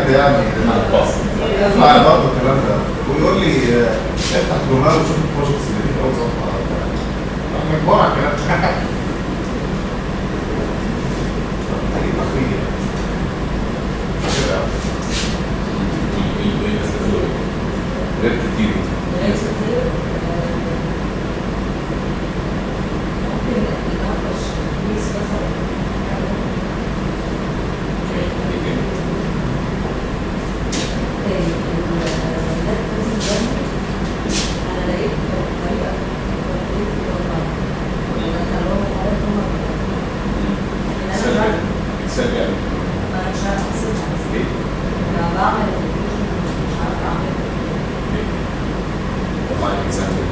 بجد يعني اسمع برضه الكلام ده ويقول لي افتح جورنال وشوف البروجكتس اللي فيه اول صفحه احنا كبار على الكلام ده محتاجين تخفيض غير كتير ممكن نناقش كويس مثلا انا لقيت طريقه انا مش عارفه احسبها انا بعمل مش عارفه اعمل والله example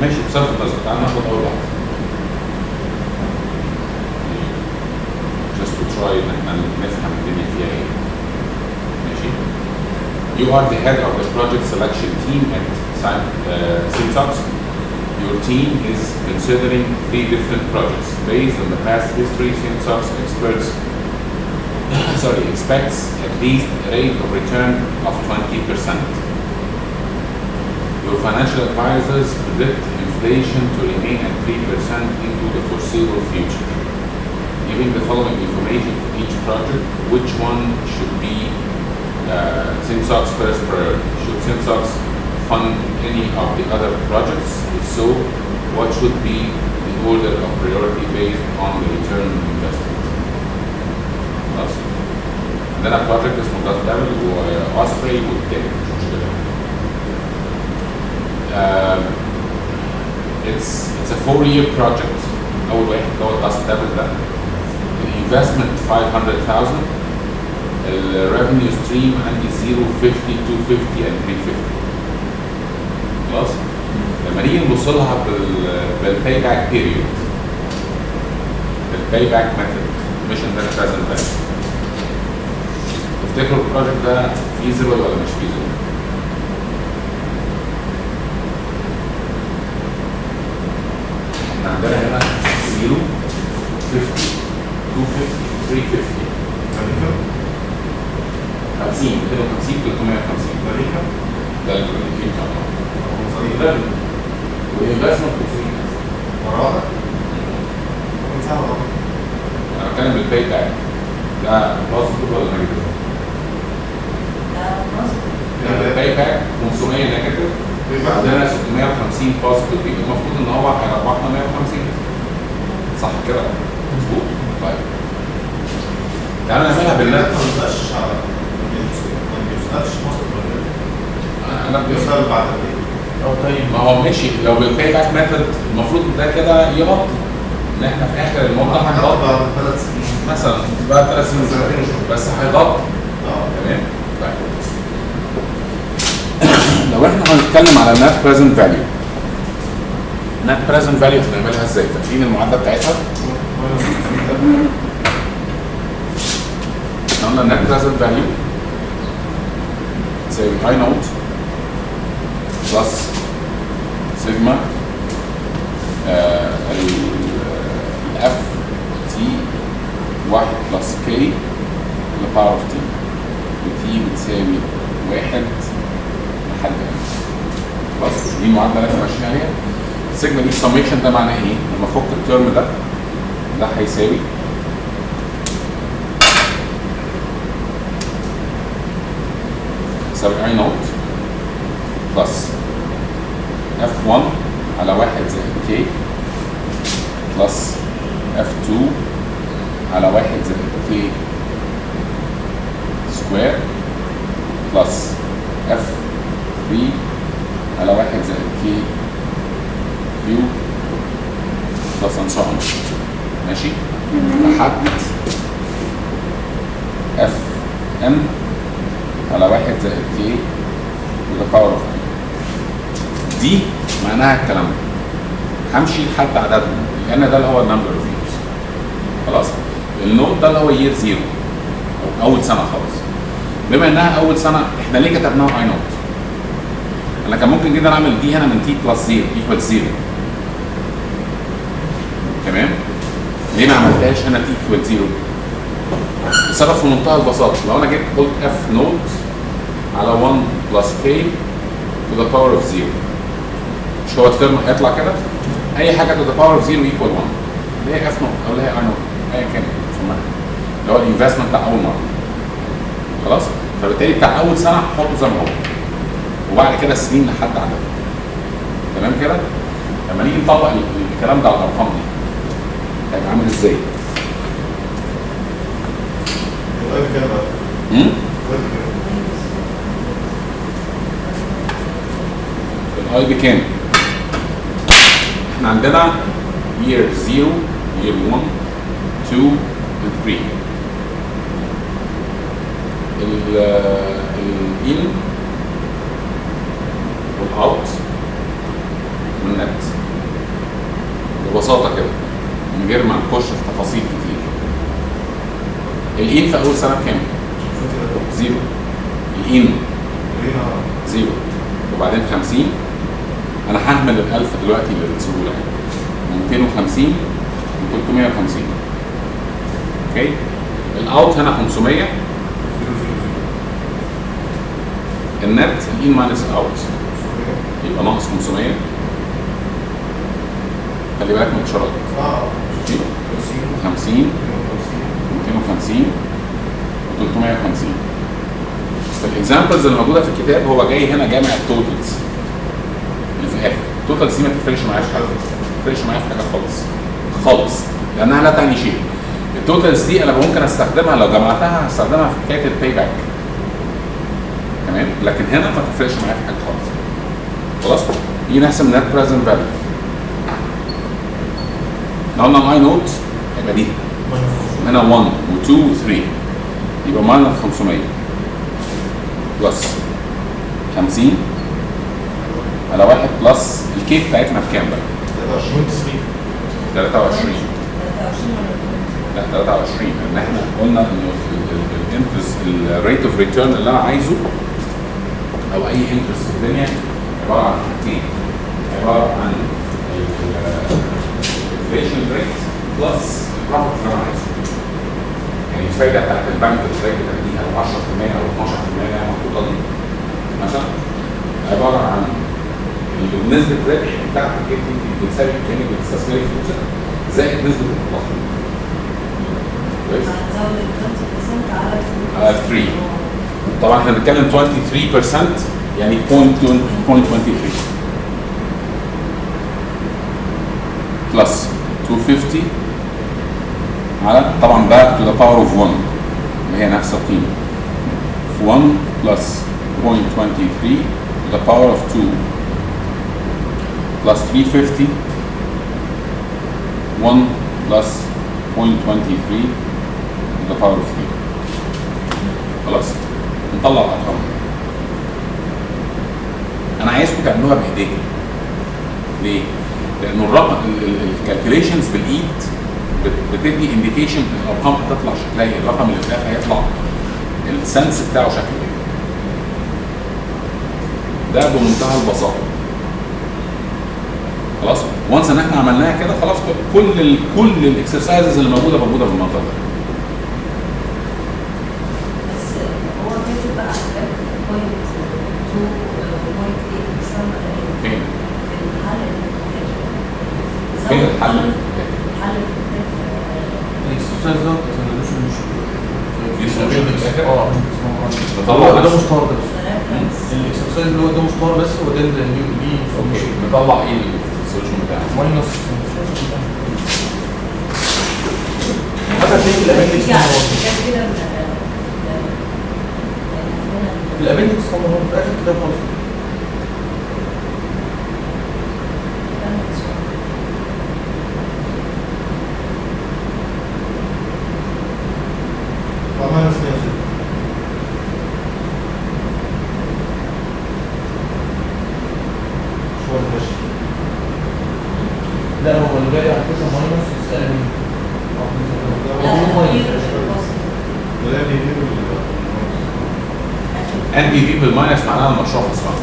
ماشي بصرف النظر تعال ناخد اول واحده just to try ان احنا نفهم الدنيا فيها ايه. ماشي. You are the head of the project selection team at Simsox. Your team is considering 3 different projects based on the past history. Simsox expects at least a rate of return of 20%. Your financial advisors predict inflation to remain at 3% into the foreseeable future. Giving the following information for each project, which one should be Simsox's first priority? Should Simsox fund any of the other projects? If so, what should be the order of priority based on the return on investment? خلاص. عندنا project اسمه Dust Devil وأوسبري والتاني مش مشكلة. It's a 4-year project. أول واحد اللي هو Dust Devil ده. Investment 500,000. الريفينيو ستريم عندي 0 50 250 and 350. خلاص؟ لما نيجي نبص لها بالباي باك بيريود. الباي باك ميثود مش ان بريزنت فاليو. تفتكروا البروجكت ده فيزبل ولا مش فيزبل؟ احنا عندنا هنا 0 50 250 350 50 250 350 ده الكريديت طبعا والانفستمنت 500 مراحل انا بتكلم بالباي باك ده بوزيتيف ولا نيجاتيف؟ الباي باك 500 نيجاتيف عندنا 650 بوزيتيف يبقى المفروض ان هو هيربحنا 150 صح كده؟ مظبوط؟ طيب تعالوا نعملها بالله انا بيوصل بعد طيب ما هو ماشي لو بالباي باك ميثود المفروض ده كده يغطي ان احنا في اخر الموضوع هنغطي بعد 3 سنين مثلا بعد 3 سنين بس هيغطي تمام طيب لو احنا هنتكلم على النت بريزنت فاليو النت بريزنت فاليو هنعملها ازاي؟ فاكرين المعادله بتاعتها؟ قلنا النت بريزنت فاليو تساوي اي نوت بلس سيجما الاف تي 1 بلس كي لباور اوف تي، وتي بتساوي 1 لحد هنا. خلاص دي المعادله اللي احنا ماشيين عليها. السيجما دي سميشن ده معناه ايه؟ لما افك الترم ده هيساوي اي نوت بلس F1 على 1 زائد K بلس F2 على 1 زائد K سكوير بلس F3 على 1 زائد K كيو بلس and so on. ماشي؟ لحد Fn على 1 زائد K to the power of K. دي معناها الكلام ده. همشي لحد عددهم لان ده اللي هو النمبر اوف ييرز. خلاص؟ النوت ده اللي هو يير زيرو او اول سنه خالص. بما انها اول سنه احنا ليه كتبناها اي نوت؟ انا كان ممكن جدا اعمل دي هنا من تي بلس 0 ايكوال 0. تمام؟ ليه ما عملتهاش هنا تي ايكوال 0؟ السبب في منتهى البساطه، لو انا جيت قلت اف نوت على 1 بلس كي to the power of 0، مش هو الترم هيطلع كده؟ اي حاجه to the power of 0 equal 1 اللي هي اف نوت او اللي هي اي نوت ايا كان اسمها، اللي هو الانفستمنت بتاع اول مره. خلاص؟ فبالتالي بتاع اول سنه هحطه زي ما هو، وبعد كده السنين لحد عدد. تمام كده؟ لما نيجي نطبق الكلام ده على الارقام دي هيبقى عامل ازاي؟ كده بقى. الاي بكام؟ احنا عندنا year 0 year 1 2 and 3. الان والاوت والنت ببساطه كده من غير ما نخش في تفاصيل كتير. الان في اول سنه بكام؟ 0. الان 0 وبعدين 50. انا ههمل ال1000 دلوقتي للسهوله يعني 250 و 350. اوكي؟ الاوت هنا 500. النت الان ماينس الاوت يبقى ناقص 500. خلي بالك من الاشارات. 50 250 و 350. فالاكزامبلز اللي موجوده في الكتاب هو جاي هنا جامع التوتالز اللي في الاخر. التوتالز دي ما تفرقش معايا في حاجه، ما تفرقش معايا في حاجه خالص خالص، لانها لا تعني شيء. التوتالز دي انا ممكن استخدمها لو جمعتها هستخدمها في حكايه الباي باك. تمام؟ لكن هنا ما تفرقش معايا في حاجه خالص. خلاص؟ نيجي نحسب نت بريزنت فاليو. لو قلنا الاي نوت يبقى دي هنا 1 و2 و3 يبقى ماينس 500 بلس 50 على 1 بلس الكيك بتاعتنا بكام بقى؟ 23. لا 23 لان احنا قلنا انه الانترست الريت اوف ريتيرن اللي انا عايزه او اي انترست في الدنيا عباره عن حاجتين، عباره عن الانفليشن ريت بلس البروفيت اللي انا عايزه. يعني الفايده بتاعت البنك اللي حضرتك بتديها لو 10% او 12% اللي هي محطوطه دي مثلا عباره عن نسبه الربح بتاعتك انت بتساوي كانك بتستثمري فلوسك زائد نسبه التضخم. كويس؟ هتزود ال 20% على 3. طبعا احنا بنتكلم 23% يعني 0.23 بلس 250 على طبعا ده to the power of 1 اللي هي نفس القيمه. 1 بلس 0.23 to the power of 2 plus 350 1 plus 0.23 to the power of 3. خلاص؟ نطلع الارقام. انا عايزكم تعملوها بايديكم. ليه؟ لانه الرقم الكالكوليشنز بالايد بتدي انديكيشن الارقام هتطلع شكلها ايه، الرقم اللي في الاخر هيطلع السنس بتاعه شكله ايه. ده بمنتهى البساطه. خلاص وانس ان احنا عملناها كده خلاص كل الاكسرسايزز اللي موجوده بالمنطقه ده. بس هو كاتب بقى حاجات بوينت 2 بوينت 8 مش فاهمه ايه فين؟ في الحل فين الحل؟ الحل الاكسرسايز ده مش نطلع ده بس. مستوى بس. الاكسرسايز اللي هو ده مستوى بس وده اللي ليه اوكي نطلع ايه السوليوشن بتاعه؟ ماينس حتى تلاقي الابندكس الابندكس هو في اخر كتاب خالص. وعملنا سنة شو الفشل؟ لا هو اللي جاي على فكره ماينس يسأل ولا بيجيب ان بي في بالماينس معناها المشروع خسران.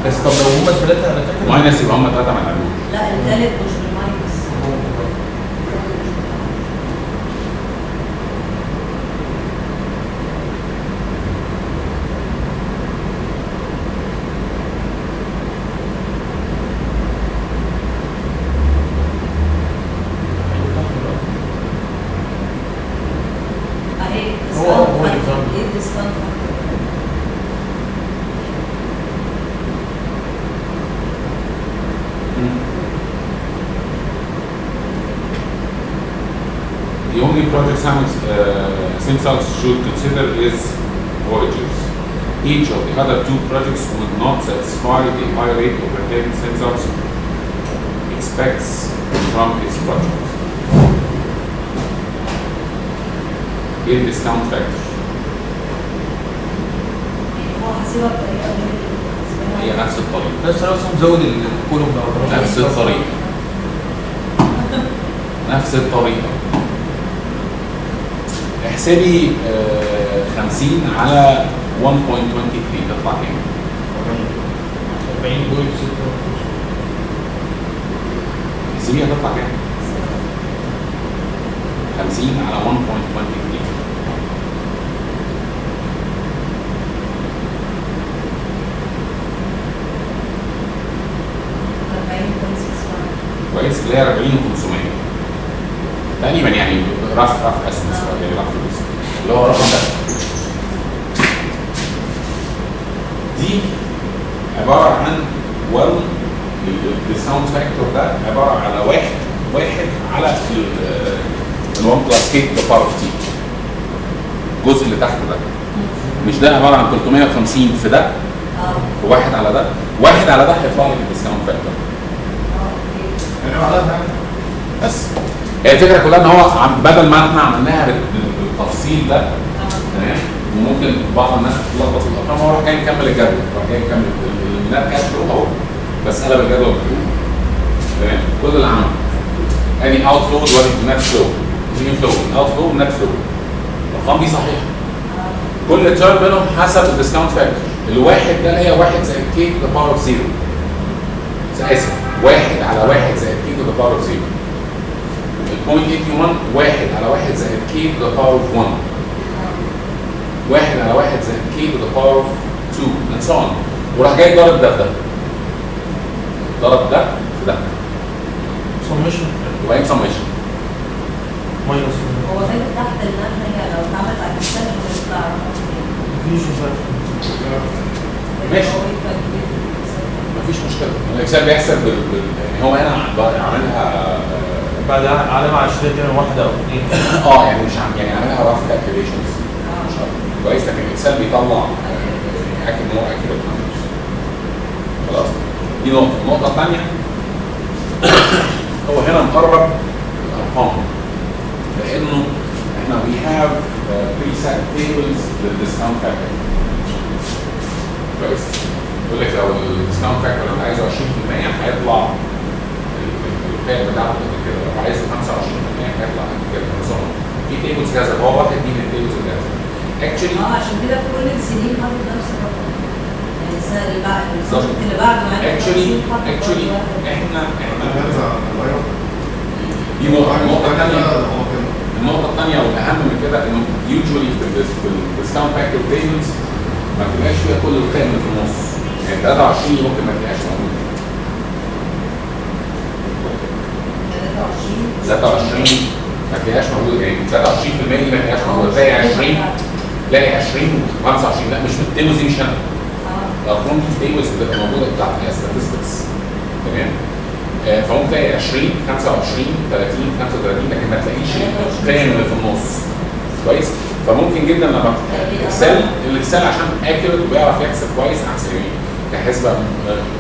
بس طب لو هما ثلاثه انا فاكر ماينس يبقى هم ثلاثه ما يعملوش. لا الثالث مش بالماينس. هو الإكزام. ايه الديسكاونت The only project Simsals should consider is Voyagers. Each of the other two projects would not satisfy the high rate of return Simsals expects from its project. In discount factor. هو حاسبها بطريقه غير هي نفس الطريقة. بس انا اصلا مزود الكولوم ده نفس الطريقة. نفس الطريقة. احسبي 50 على 1.23 تطلع كام؟ 40.6 احسبيها تطلع كام؟ 50 على 1.23 كويس اللي هي 40,500 تقريبا يعني رف اسمس يعني رف اللي هو الرقم ده. دي عباره عن الديسكاونت فاكتور ده عباره على واحد على ال 1 بلس كي ذا باور اوف تي. الجزء اللي تحت ده مش ده عباره عن 350 في ده في واحد على ده هيطلع لك الديسكاونت فاكتور. بس هي الفكره كلها ان هو بدل ما احنا عملناها بالتفصيل ده تمام وممكن بعض الناس تتلخبط في الارقام هو راح جاي يكمل الجدول راح جاي يكمل النات كاش فلو اهو بس قلب الجدول تمام كل اللي عمله ادي اوت فلو وادي نت فلو ان فلو اوت فلو ونت فلو الارقام دي صحيحه كل تيرم منهم حسب الديسكاونت فاكتور الواحد ده اللي هي 1 زائد كي تو ذا باور اوف 0 اسف 1 على 1 زائد كي تو ذا باور اوف 0 ال 0.81 1 على 1 زائد كي تو ذا باور اوف 1 1 على 1 زائد كي تو ذا باور اوف 2 and so on وراح جاي ضارب ده في ده ضرب ده في ده سمشن وبعدين سميشن ماينس هو كده تحت النهايه لو اتعمل بعد السنه هتطلع مفيش فرق ماشي. مفيش مشكله الاكسل بيحسب يعني هو هنا عاملها بعد علامة عشرية كده واحدة أو اثنين يعني مش يعني عاملها رف كالكوليشنز مش عارف كويس لكن الاكسل بيطلع يتاكد ان هو اكيد خلاص دي النقطه الثانيه هو هنا مقرب الارقام لانه احنا we have preset tables للديسكاونت فاكتور كويس يقول لك لو الديسكاونت فاكتور انت عايزه 20% هيطلع الفئه بتاعته قد كده لو عايز 25% هيطلع قد كده في تيبلز كذا هو واخد مين التيبلز كذا اكشلي عشان كده في كل السنين حاطط نفس الرقم السنه اللي بعد بالظبط. البروجكت اللي بعده يعني اكشولي تفاصيل حاطة برضه واحد. احنا هنرجع للغاية. دي نقطة الثانية هو كان النقطة الثانية والأهم من كده إنه usually في الديسكاونت فاكتور تيبلز ما بتبقاش فيها كل القيم اللي في النص، يعني 23 ممكن ما تلاقيهاش موجودة. 23 ما تلاقيهاش موجودة، يعني 23% ما تلاقيهاش موجودة، تلاقي 20 تلاقي 20 و25 لا مش في التيبلز دي مش أنا. الأرقام دي في التيبلز بتبقى موجودة بتاعت statistics تمام؟ فممكن تلاقي 20 25 30 35 لكن ما تلاقيش القيم اللي في النص كويس. فممكن جدا لما الاكسل عشان اكيوريت وبيعرف يحسب كويس احسن يعني كحسبه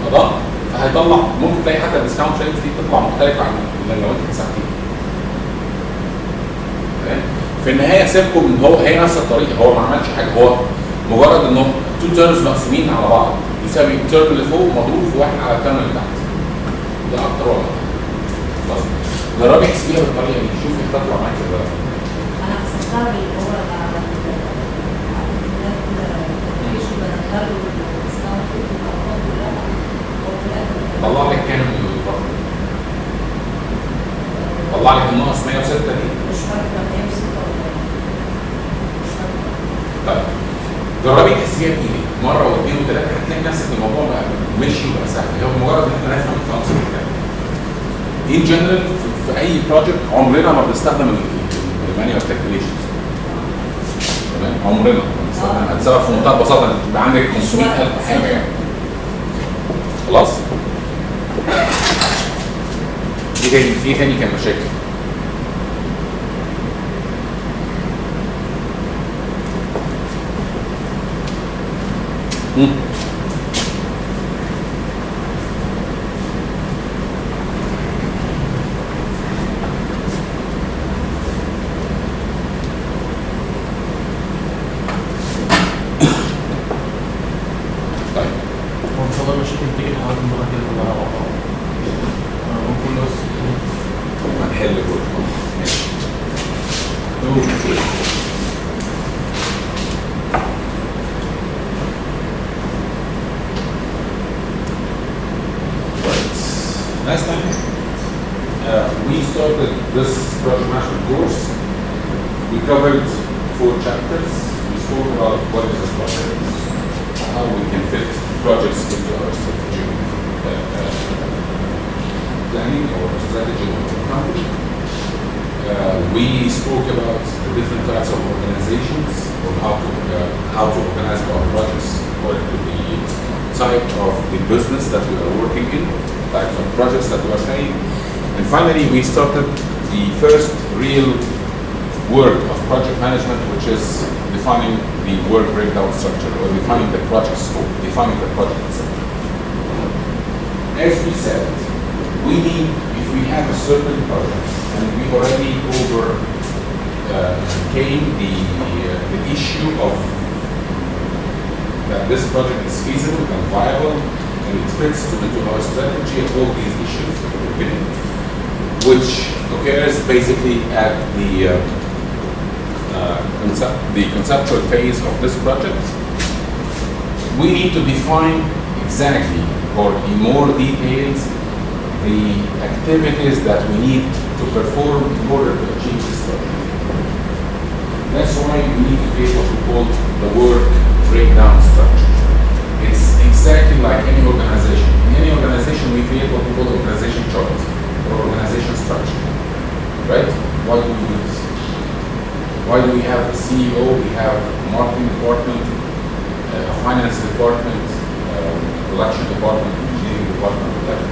ادق، فهيطلع ممكن تلاقي حتى الديسكاونت ريت دي تطلع مختلفه عن لو انت حسبتيها. تمام. في النهايه سيبكم هي نفس الطريقه، هو ما عملش حاجه، هو مجرد انه تو تيرمز مقسومين على بعض يساوي التيرم اللي فوق مضروب في واحد على التيرم اللي تحت. ده اكتر ولا خلاص جربي احسبيها بالطريقه دي شوفي هتطلع معاك ولا لا. انا حسبتها باللي هو على الابلكيشن بدخله الديسكاونت والارقام كلها وفي الاخر طلع لك كام من الرقم؟ طلع لك الناقص 106 دي. مش فاكره 106 ولا مش فاكره. طيب جربي تحسبيها بايدك مره واثنين وثلاثه هتلاقي نفسك الموضوع بقى مشي وبقى سهل، هو مجرد ان احنا نفهم الكونسيبت بتاعه. ان جنرال في اي بروجكت عمرنا ما بنستخدم المانيوال كالكوليشنز. تمام عمرنا بنستخدم هتسبب في منتهى البساطه ان يبقى عندك 500,000 حاجه يعني. خلاص؟ ايه تاني كان مشاكل؟ وان شاء الله المشاكل تيجي لحد المره كده كلها مع بعض. ممكن بس هنحل كله ماشي. Last time we started this project management course. We covered 4 chapters. We spoke about what is a project, how we can fit projects into our strategic planning or strategy of the company. We spoke about the different types of organizations or how to organize our projects according to the type of the business that we are working in, types of projects that we are saying. And finally, we started the first real work of project management, which is defining the work breakdown structure or defining the project scope, defining the project itself. As we said, we need, if we have a certain project, and we already came the issue of that this project is feasible and viable and it fits into our strategy of all these issues at the beginning, which occurs basically at the conceptual phase of this project. We need to define exactly or in more details the activities that we need to perform in order to achieve this project. That's why we need to create what we call the work breakdown structure. It's exactly like any organization. In any organization, we create what we call the organization chart or organization structure, right? Why do we do this? Why do we have the CEO, we have a marketing department, a finance department, production department, engineering department, whatever.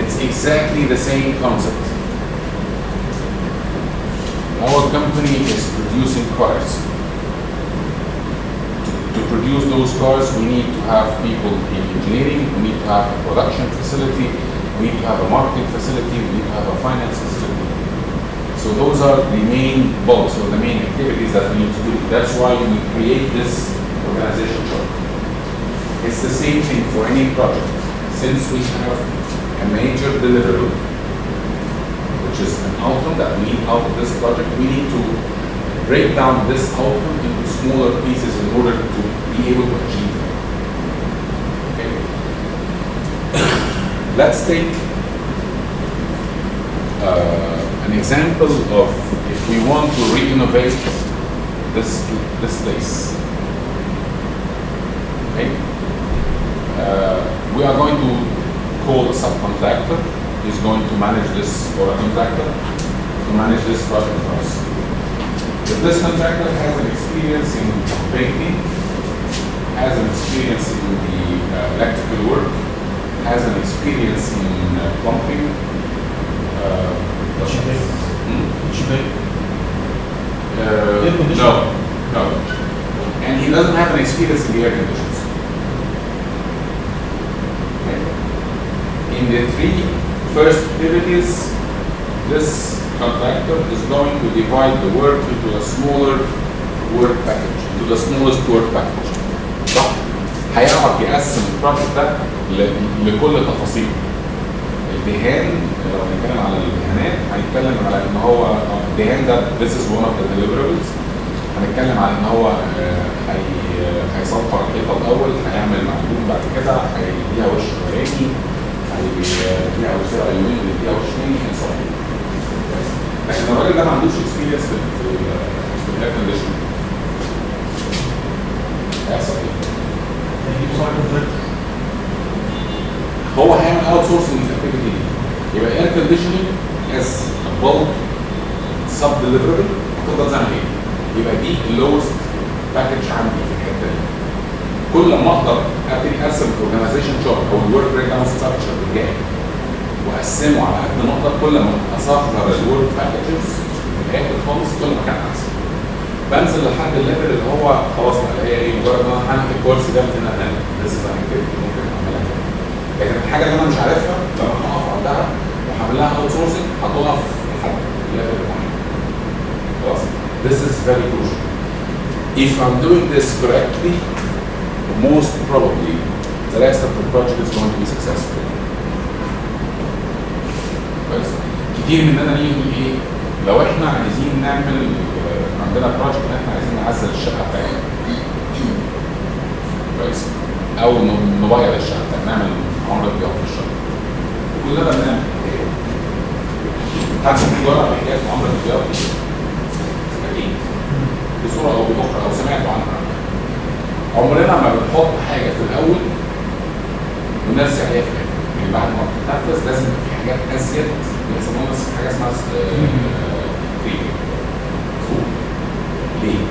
It's exactly the same concept. Our company is producing cars. To produce those cars, we need to have people in engineering, we need to have a production facility, we need to have a marketing facility, we need to have a finance facility. So those are the main bulks or the main activities that we need to do. That's why we create this organization chart. It's the same thing for any project. Since we have a major deliverable, which is an outcome that we need out of this project, we need to break down this outcome into smaller pieces in order to be able to achieve it. let's take an example of if we want to re-innovate this place. Okay? We are going to call a subcontractor. He's going to manage this, or a contractor to manage this project for us. If this contractor has an experience in painting, has an experience in the electrical work, has an experience in plumbing, no. And he doesn't have an experience in the air conditions. Okay. In the 3 first activities, this contractor is going to divide the work into a smaller work package, into the smallest work package. صح؟ هيعرف يقسم البروجكت ده لكل تفاصيله. الدهان لو هنتكلم على الدهانات هنتكلم على ان هو الدهان ده this is one of the deliverables. هنتكلم على ان هو هيصفر الحيطه الاول، هيعمل معجون بعد كده، هيديها وش اولاني، هيديها وش عيون، هيديها وش ثاني، لكن الراجل ده ما عندوش اكسبيرينس في الاير كونديشن. هيحصل ايه؟ هو هيعمل اوت سورسنج للاكتيفيتي دي. يبقى اير كونديشننج از بلك سب ديليفربل هتفضل زي ما هي. يبقى دي اللوست باكج عندي في الحته دي. كل ما اقدر ابتدي ارسم الاورجنايزيشن شارت او الورك بريك داون ستراكشر بتاعي واقسمه على قد ما اقدر، كل ما اصغر الورك باكجز في الاخر خالص كل ما كان احسن. بنزل لحد الليفل اللي هو خلاص بقى هي ايه، مجرد ان انا هنقل الكورس ده من هنا لهنا، لسه اكتيفيتي ممكن اعملها كده. لكن الحاجه اللي انا مش عارفها لو انا هقف عندها وهعمل لها اوت سورسنج هتقف لحد الليفل معين. خلاص؟ This is very crucial. If I'm doing this correctly, most probably the rest of the project is going to be successful. كويس؟ كتير مننا يجي يقول ايه؟ لو احنا عايزين نعمل عندنا بروجكت ان احنا عايزين نعزل الشقه بتاعتنا. كويس؟ او نبيض الشقه بتاعتنا، نعمل عمره بياض في الشقه. كلنا بنعمل ايه؟ حد بيجرب حكايه عمره البياض دي؟ اكيد. بصوره او باخرى او سمعتوا عنها. عمرنا ما بنحط حاجه في الاول ونرسي عليها في الاخر. يعني بعد ما بتنفذ لازم يبقى في حاجات ازيد بيسموها حاجه اسمها ليه؟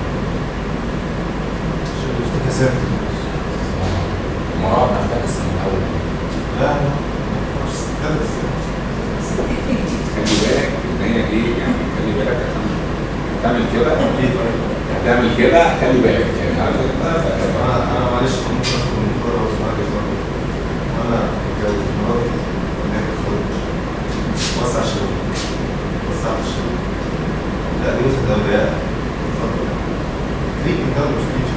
عشان افتكاسات. مرات نفتكس من الاول. لا مش استفادت. خلي بالك ان هي ايه، يعني خلي بالك عشان هتعمل كده هتعمل كده، خلي بالك يعني عارف انا معلش ممكن اخد من مره واسمعك برضه. انا متجوز مراتي ونعمل خروج وسع الشغل وسعت الشغل. لا دي وسط الاولياء. اتفضل ليك انت مش ليك.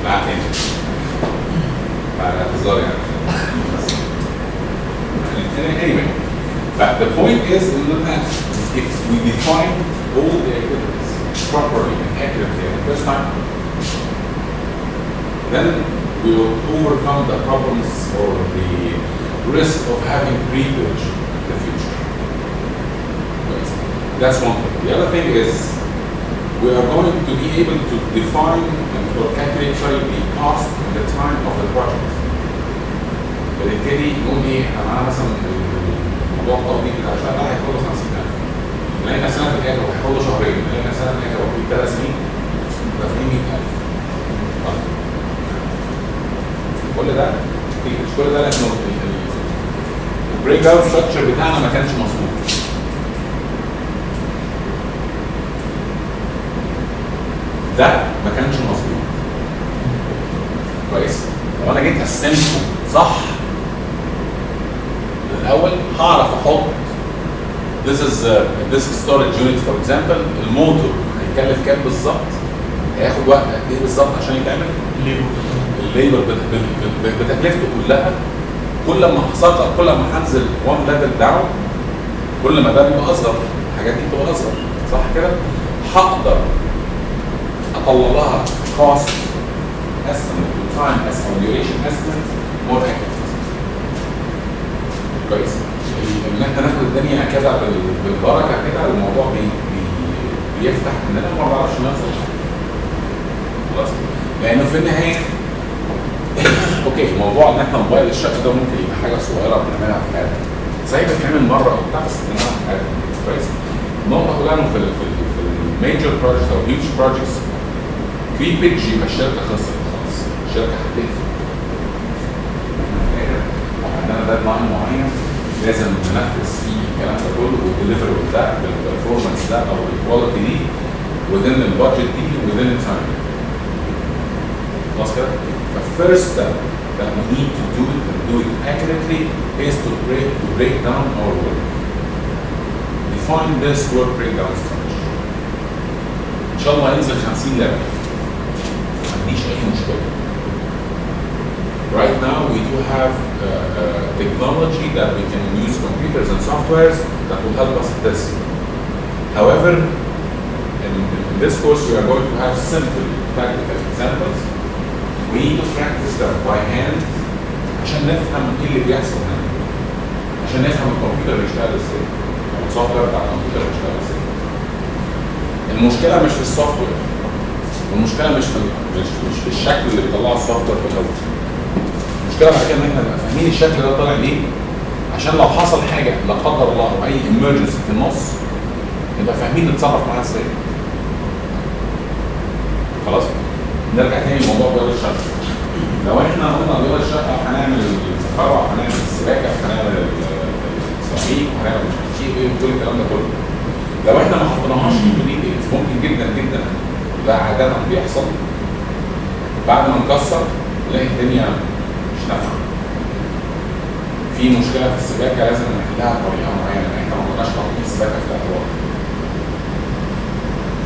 معاك تاني مع الاعتذار يعني. Anyway, but the point is that if we define all the activities properly and accurately at the first time, then we will overcome the problems or the risk of having breakage in the future. That's one thing. The other thing is we are going to be able to define and to calculate the cost and the time of the project. بالتالي نقول ايه، احنا معانا مثلا الموضوع التطبيق بتاع الشهر ده هيخلص 50,000. لقينا سنه في الاخر وهيخلص شهرين، لقينا سنه في الاخر وهيخلص 3 سنين، دافعين 100,000. كل ده مش كل ده لازم البريك داون ستراكشر بتاعنا ما كانش مظبوط. ده ما كانش مظبوط. كويس؟ لو انا جيت قسمته صح الاول هعرف احط this is disk storage unit for example. الموتور هيكلف كام بالظبط؟ هياخد وقت قد ايه بالظبط عشان يتعمل؟ الليبر بتكلفته كلها. كل ما هصغر كل ما هنزل 1 level down كل ما ده بيبقى اصغر، الحاجات دي بتبقى اصغر، صح كده؟ هقدر اطلع لها cost estimate وtime estimate duration estimate more accurate. كويس؟ ان احنا ناخد الدنيا كده بالبركه كده، الموضوع بيفتح مننا وما بعرفش نوصل. خلاص؟ لانه في النهايه اوكي، موضوع ان احنا موبايل الشقه ده ممكن يبقى حاجه صغيره بنعملها في حياتنا. صحيح بتتعمل مره او بتاع، بس بنعملها في حياتنا. كويس؟ النقطه كلها انه في الميجر بروجكت او هيوج بروجكتس في بيج يبقى الشركه خسرت خلاص، الشركه هتقفل. عندنا ديدلاين معين لازم ننفذ فيه الكلام ده كله والدليفري ده بالبرفورمانس ده او الكواليتي دي within البادجت دي within the time. خلاص كده؟ فالفيرست ستيب that we need to do it and do it accurately is to break down our work. Define this work breakdown structure. ان شاء الله ينزل 50 ليفل. ما عنديش اي مشكله. Right now we do have technology that we can use computers and softwares that will help us with this. However, in this course we are going to have simple practical examples. We need to practice that by hand عشان نفهم ايه اللي بيحصل هنا. عشان نفهم الكمبيوتر بيشتغل ازاي او السوفت وير بتاع الكمبيوتر بيشتغل ازاي. المشكله مش في السوفت وير، والمشكله مش في الشكل اللي بيطلعه السوفت وير في الاول. المشكله بعد كده ان احنا نبقى فاهمين الشكل ده طالع ليه، عشان لو حصل حاجه لا قدر الله او اي emergency في النص نبقى فاهمين نتصرف معاها ازاي. خلاص؟ نرجع تاني لموضوع جوار الشقه. لو احنا قلنا جوار الشقه هنعمل الكهرباء، هنعمل السباكه، هنعمل السيراميك، هنعمل مش عارف ايه كل الكلام ده كله. لو احنا ما حطيناهاش في ديتيلز ممكن جدا جدا، ده عاده بيحصل بعد ما نكسر نلاقي الدنيا مش نافعه. في مشكله في السباكه لازم نحلها بطريقه معينه، احنا ما كناش حاطين السباكه في الاعتبار.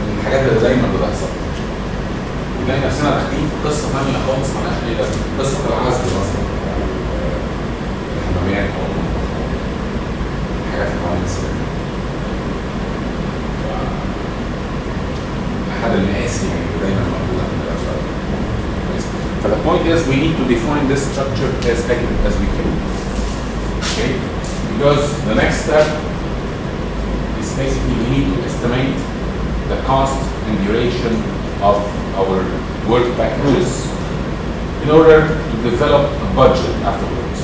من الحاجات اللي دايما بتحصل. ونلاقي نفسنا داخلين في قصه ثانيه خالص مالهاش اي لازمه، قصه العزل مثلا الحمامات او الحاجات اللي حوالين السباكه. احد المقاسي يعني دايما موجوده في الاسواق. So the point is we need to define this structure as accurate as we can. Okay? Because the next step is basically we need to estimate the cost and duration of our work packages in order to develop a budget afterwards.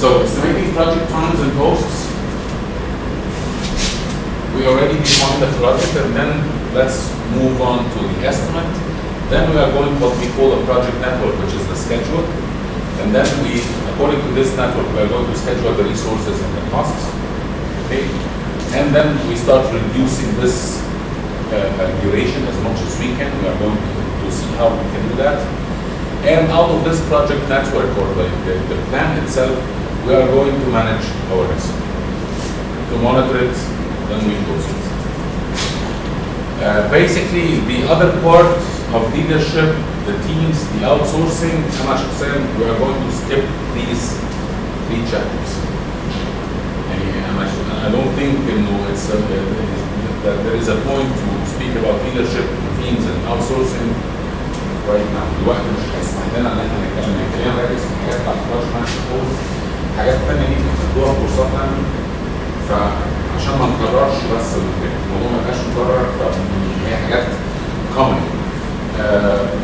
So estimating project times and costs, we already defined the project, and then let's move on to the estimate. Then we are going what we call a project network, which is the schedule. And then we, according to this network, we are going to schedule the resources and the costs. Okay? And then we start reducing this duration as much as we can. We are going to see how we can do that. And out of this project network or the plan itself, we are going to manage our risk. To monitor it, then we close it. Basically, the other part of leadership, the teams, the outsourcing, we are going to skip these 3 chapters. I don't think that there is a point to speak about leadership, teams, and outsourcing right now. الوقت مش هيسمح لنا ان احنا نتكلم نركز في حاجات بتاعت البروجكت مانجمنت، حاجات تانية دي بناخدوها كورسات تانية. فعشان ما نكررش بس الموضوع ما يبقاش مكرر، فهي حاجات common.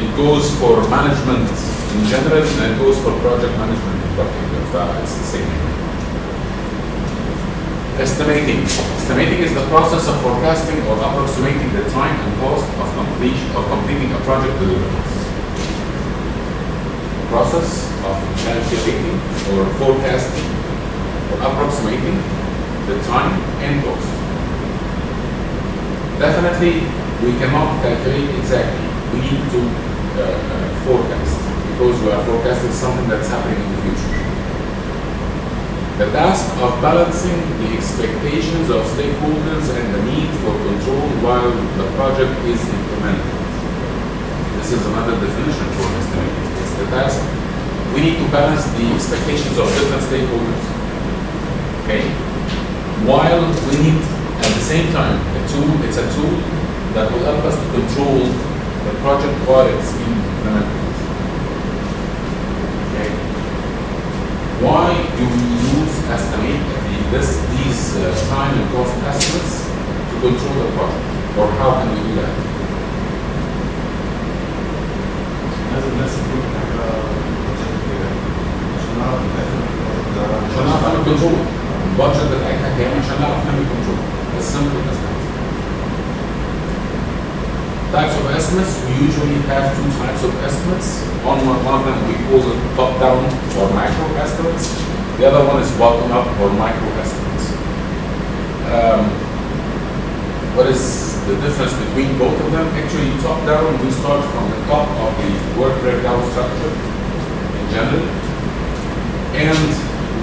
It goes for management in general and it goes for project management in particular. فit's the same. Estimating. Estimating is the process of forecasting or approximating the time and cost of completing a project deliverables. Process of calculating or forecasting or approximating the time and cost. Definitely, we cannot calculate exactly. We need to forecast because we are forecasting something that's happening in the future. The task of balancing the expectations of stakeholders and the need for control while the project is implemented. This is another definition for estimating. It's the task. We need to balance the expectations of different stakeholders. Okay? While we need, at the same time, it's a tool that will help us to control the project while it's being implemented. Okay. Why do we use these time and cost estimates to control the project? Or how can we do that? لازم الناس تكون حاجة بروجكت كده عشان نعرف في الآخر البروجكت ده عشان نعرف نعمل كنترول. البادجت بتاعتها كام عشان نعرف نعمل كنترول. As simple as that. Types of estimates, we usually have two types of estimates. One of them we call it top-down or macro estimates. The other one is bottom-up or micro estimates. What is the difference between both of them? Actually, top-down, we start from the top of the work breakdown structure in general. And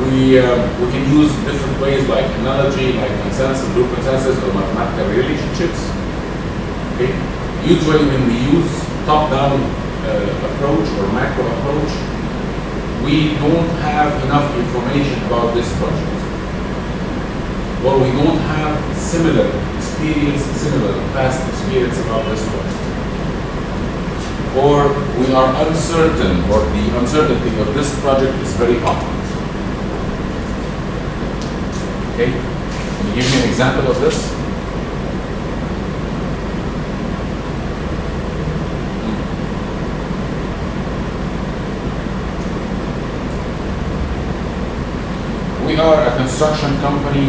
we can use different ways like analogy, like consensus, group consensus, or mathematical relationships. Okay. Usually when we use top-down approach or macro approach, we don't have enough information about this project. Or we don't have similar past experience about this project. Or we are uncertain, or the uncertainty of this project is very high. Okay? Can you give me an example of this? We are a construction company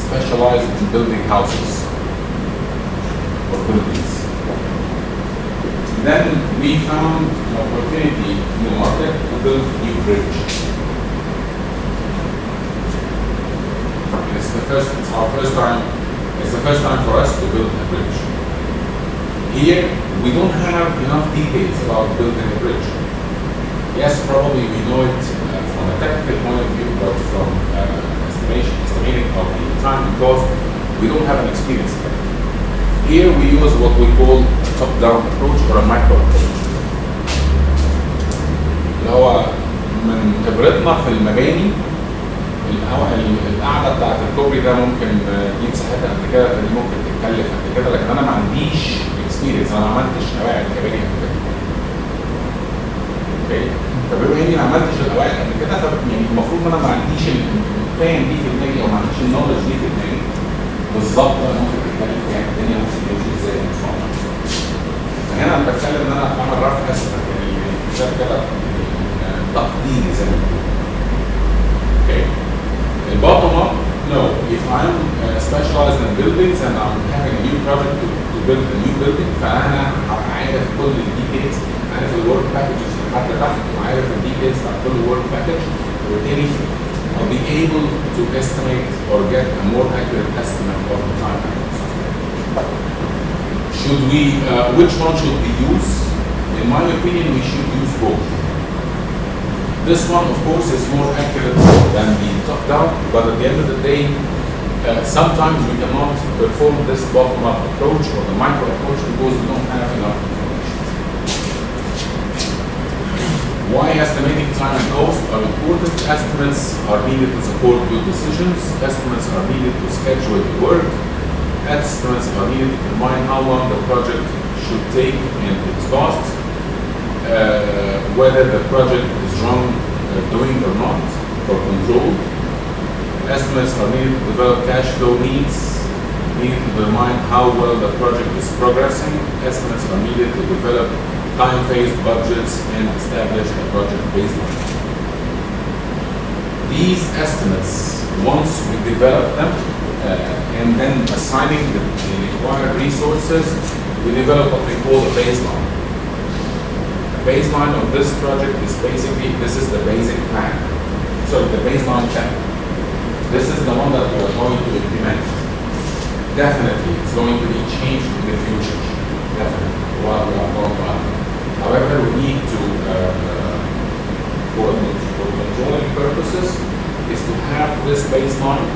specialized in building houses or buildings. Then we found an opportunity in the market to build a new bridge. It's the first time for us to build a bridge. Here, we don't have enough details about building a bridge. Yes, probably we know it from a technical point of view, but from estimating of the time and cost, we don't have an experience there. Here we use what we call a top-down approach or a micro approach. اللي هو من خبرتنا في المباني القعده بتاعت الكوبري ده ممكن دي مساحتها قد كده، فدي ممكن تتكلف قد كده، لكن انا ما عنديش اكسبيرينس، انا ما عملتش قواعد كباري قبل كده. اوكي؟ فبما اني ما عملتش القواعد قبل كده، يعني المفروض ان انا ما عنديش البلان دي في دماغي او ما عنديش النولج دي في دماغي بالظبط انا ممكن تتكلف يعني الدنيا ممكن تمشي ازاي ان شاء الله. فهنا انا بتكلم ان انا اعمل رف اسمك يعني مثال كده تقديري زي ما بنقول. اوكي؟ البottom up, no. If I'm specialized in buildings and I'm having a new project to build a new building, فأنا هبقى عارف كل الديتيلز، عارف الورك باكجز لحد تحت، وعارف الديتيلز بتاع كل ورك باكج، وبالتالي I'll be able to estimate or get a more accurate estimate of the time. Should we, which one should we use? In my opinion, we should use both. This one, of course, is more accurate than the top-down, but at the end of the day, sometimes we cannot perform this bottom-up approach or the micro approach because we don't have enough information. Why estimating time and cost are important? Estimates are needed to support good decisions. Estimates are needed to schedule the work. Estimates are needed to determine how long the project should take and its costs. Whether the project is wrong doing or not for control. Estimates are needed to develop cash flow needs, needed to determine how well the project is progressing. Estimates are needed to develop time-phased budgets and establish a project baseline. These estimates, once we develop them and then assigning the required resources, we develop what we call a baseline. Baseline of this project is basically, this is the basic plan. So the baseline plan. This is the one that we are going to implement. Definitely, it's going to be changed in the future. Definitely, while we are going on. However, we need to, for controlling purposes, is to have this baseline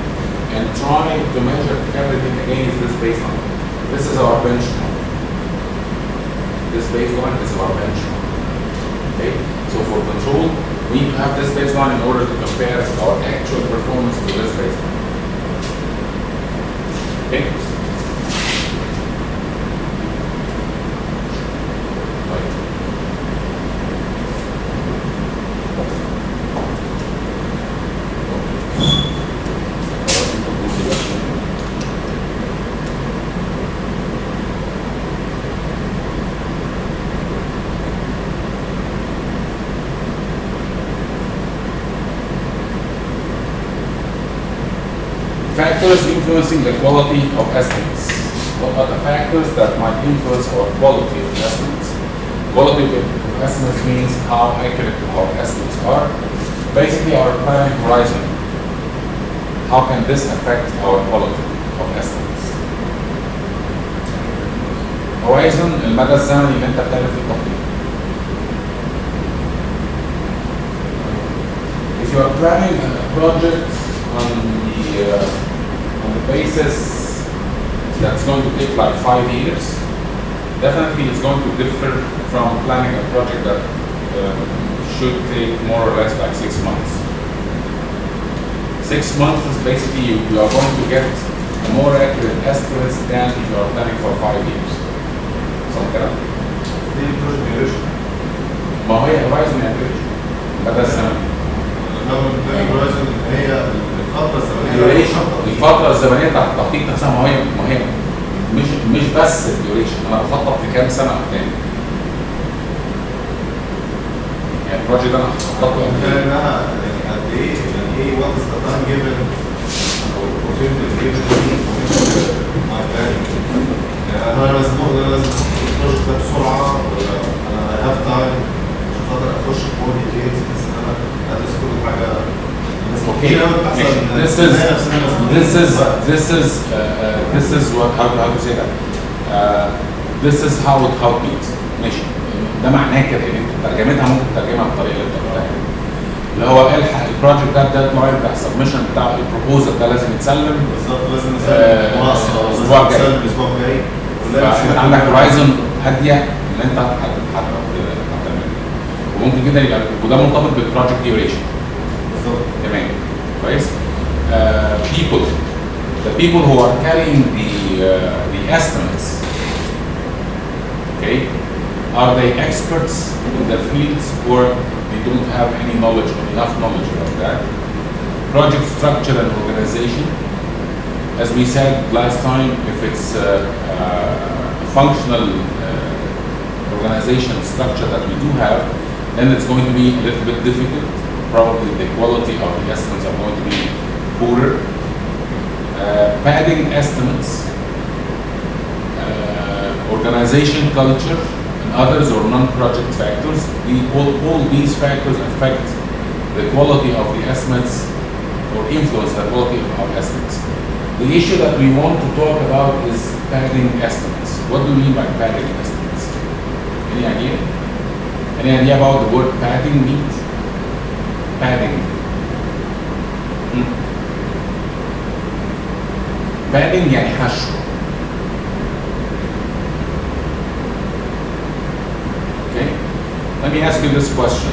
and try to measure everything against this baseline. This is our benchmark. This baseline is our benchmark. Okay? So for control, we need to have this baseline in order to compare our actual performance to this baseline. Okay? factors influencing the quality of estimates. What are the factors that might influence our quality of estimates? Quality of estimates means how accurate our estimates are. Basically, our planning horizon. How can this affect our quality of estimates? Horizon المدى الزمني اللي انت بتعمل فيه التخطيط. If you are planning a project on the basis that's going to take like 5 years, definitely it's going to differ from planning a project that should take more or less like 6 months. 6 months is basically you are going to get a more accurate estimates than if you are planning for 5 years. صح كده؟ دي البروجكت ديوريشن. ما هي horizon accuracy مدى الزمني. لما بتلاقي horizon هي الفترة الزمنية. الفترة الزمنية بتاعت التخطيط نفسها ما هي مش بس الديوريشن، انا بخطط لكام سنة قدام. يعني البروجكت ده انا هخطط له انها قد ايه يعني ايه وات از ذا تايم جيفن او opportunity given مع planning. يعني انا لازم البروجكت ده بسرعة ولا انا هاف تايم عشان خاطر اخش في كل ديتيلز بس ان انا ادرس كل حاجة. Okay. This is what how to say that. This is how it means. ماشي. ده معناه كده ان انت ترجمتها ممكن تترجمها بالطريقه اللي انت قلتها. اللي هو الحق البروجكت ده الديدلاين بتاع السبمشن بتاع البروبوزل ده لازم يتسلم. بالظبط لازم نسلم الاسبوع الجاي. فانت عندك هورايزون هاديه ان انت هتعمل. وممكن جدا يبقى وده مرتبط بالبروجكت ديوريشن. تمام كويس. the people who are carrying the estimates, okay, are they experts in their fields or they don't have any knowledge or enough knowledge about that? Project structure and organization, as we said last time, if it's a functional organization structure that we do have, then it's going to be a little bit difficult. Probably the quality of the estimates are going to be poorer. Padding estimates, organization culture, and others or non-project factors. All these factors affect the quality of the estimates or influence the quality of our estimates. The issue that we want to talk about is padding estimates. What do we mean by padding estimates? Any idea? Any idea about the word padding means? Padding. Padding يعني حشو. Okay. Let me ask you this question.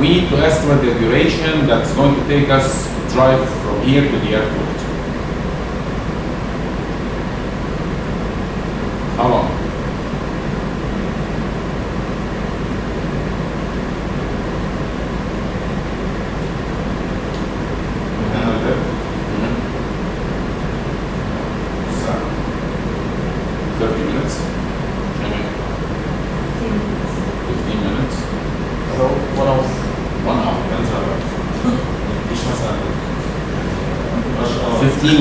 We need to estimate the duration that's going to take us to drive from here to the airport. How long?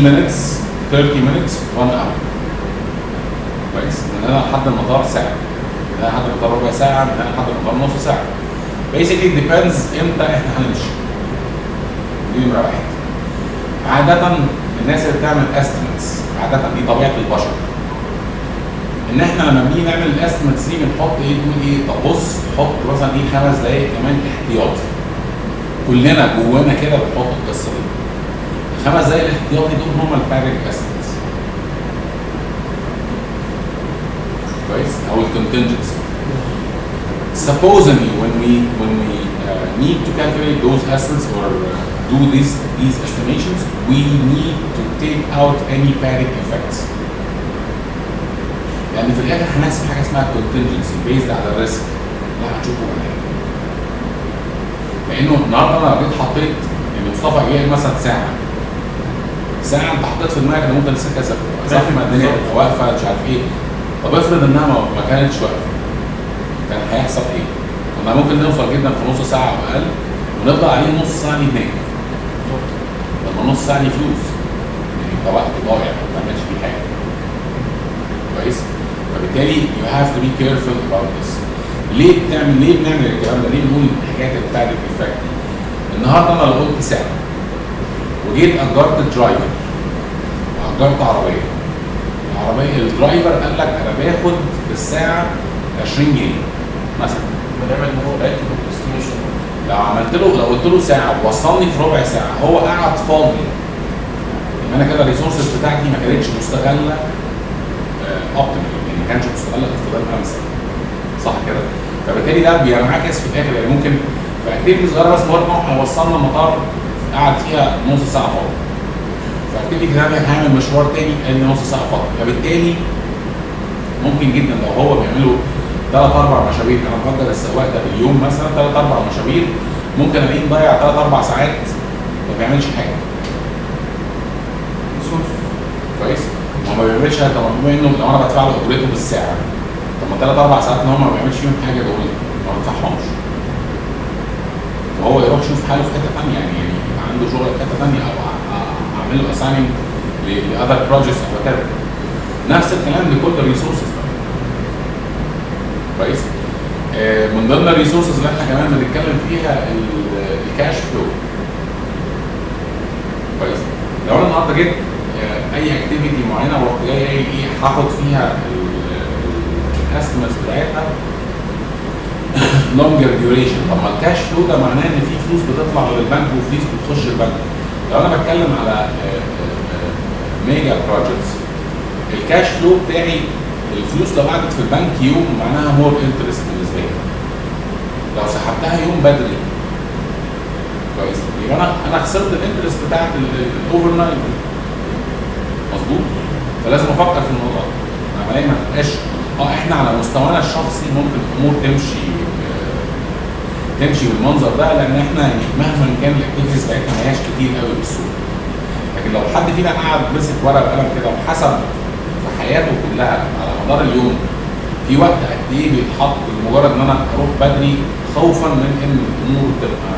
minutes 30 minutes 1 hour. كويس. من هنا لحد المطار ساعة. من هنا لحد المطار ربع ساعة، من هنا لحد المطار نص ساعة. Basically it depends امتى احنا هنمشي. دي نمرة واحد. عادة الناس اللي بتعمل estimates عادة دي طبيعة البشر. ان احنا لما بنيجي نعمل الاستيميتس دي بنحط ايه تقول ايه طب بص حط مثلا ايه 5 دقايق كمان احتياطي. كلنا جوانا كده بنحط القصة دي. 5 دقايق الاحتياطي دول هم البادنج استيميتس. كويس او الكونتنجنسي. Supposedly when we need to calculate those estimates or do these estimations, we need to take out any padding effects. لأن في الآخر هنحسب حاجة اسمها contingency based على الريسك اللي هتشوفه بعدين. لأنه النهارده أنا جيت حطيت إن مصطفى جه مثلا ساعة أنت حطيت في دماغك إن ممكن السكة زحمة ما الدنيا تبقى واقفة مش عارف إيه. طب افرض إنها ما كانتش واقفة. كان هيحصل إيه؟ كنا ممكن نوصل جدا في نص ساعة أو أقل ونفضل قاعدين نص ساعة دي هناك. لما نص ساعه دي فلوس، يعني ده وقت ضايع ما بتعملش فيه حاجه. كويس؟ فبالتالي you have to be careful about this. ليه بنعمل الكلام ده؟ ليه بنقول الحاجات بتاعت الافكت دي؟ النهارده انا لو قلت سعر وجيت اجرت درايفر واجرت عربيه، الدرايفر قال لك انا باخد في الساعه 20 جنيه مثلا. بنعمل ان هو اكل استيميشن. لو قلت له ساعه ووصلني في ربع ساعه، هو قاعد فاضي، يبقى انا كده الريسورسز بتاعتي ما كانتش مستغله اوبتيمال، يعني ما كانش مستغله استغلال امثل، صح كده؟ فبالتالي ده بينعكس في الاخر، يعني ممكن في اكتيفيتي صغيره بس مجرد ما هيوصلنا المطار قعد فيها نص ساعه فاضي، في اكتيفيتي ثانيه هعمل مشوار تاني قال لي نص ساعه فاضي. فبالتالي ممكن جدا لو هو بيعملوا 3 4 مشاوير، انا بقدر السواق ده باليوم مثلا 3 4 مشاوير، ممكن الاقيه مضيع 3 4 ساعات ما بيعملش حاجه. كويس؟ هو ما بيعملش حاجه. طب بما انه لو انا بدفع له اجرته بالساعه، طب ما 3 4 ساعات ان هو ما بيعملش فيهم حاجه دول ما بدفعهمش. وهو يروح يشوف حاله في حته ثانيه، يعني يبقى عنده شغل في حته ثانيه، او اعمل له اساينمنت لاذر بروجكتس او وات ايفر. نفس الكلام لكل الريسورسز. كويس؟ من ضمن الريسورسز اللي احنا كمان بنتكلم فيها الكاش فلو. كويس؟ لو انا النهارده جيت اي اكتيفيتي معينه ورحت جاي ايه هاخد فيها الاستيميتس بتاعتها لونجر ديوريشن. طب ما الكاش فلو ده معناه ان في فلوس بتطلع للبنك وفلوس بتخش البنك. لو انا بتكلم على ميجا بروجكتس، الكاش فلو بتاعي الفلوس لو قعدت في البنك يوم معناها مور انترست بالنسبه لي. لو سحبتها يوم بدري كويس يبقى انا خسرت الانترست بتاعت الاوفر نايت. مظبوط؟ فلازم افكر في الموضوع ده. العمليه ما تبقاش احنا على مستوانا الشخصي ممكن الامور تمشي بالمنظر ده، لان احنا يعني مهما كان الاكتيفيتيز بتاعتنا ما هياش كتير قوي بالسوق. لكن لو حد فينا قعد مسك ورقه وقلم كده وحسب في حياته كلها على مدار اليوم في وقت قد ايه بيتحط لمجرد ان انا اروح بدري خوفا من ان الامور تبقى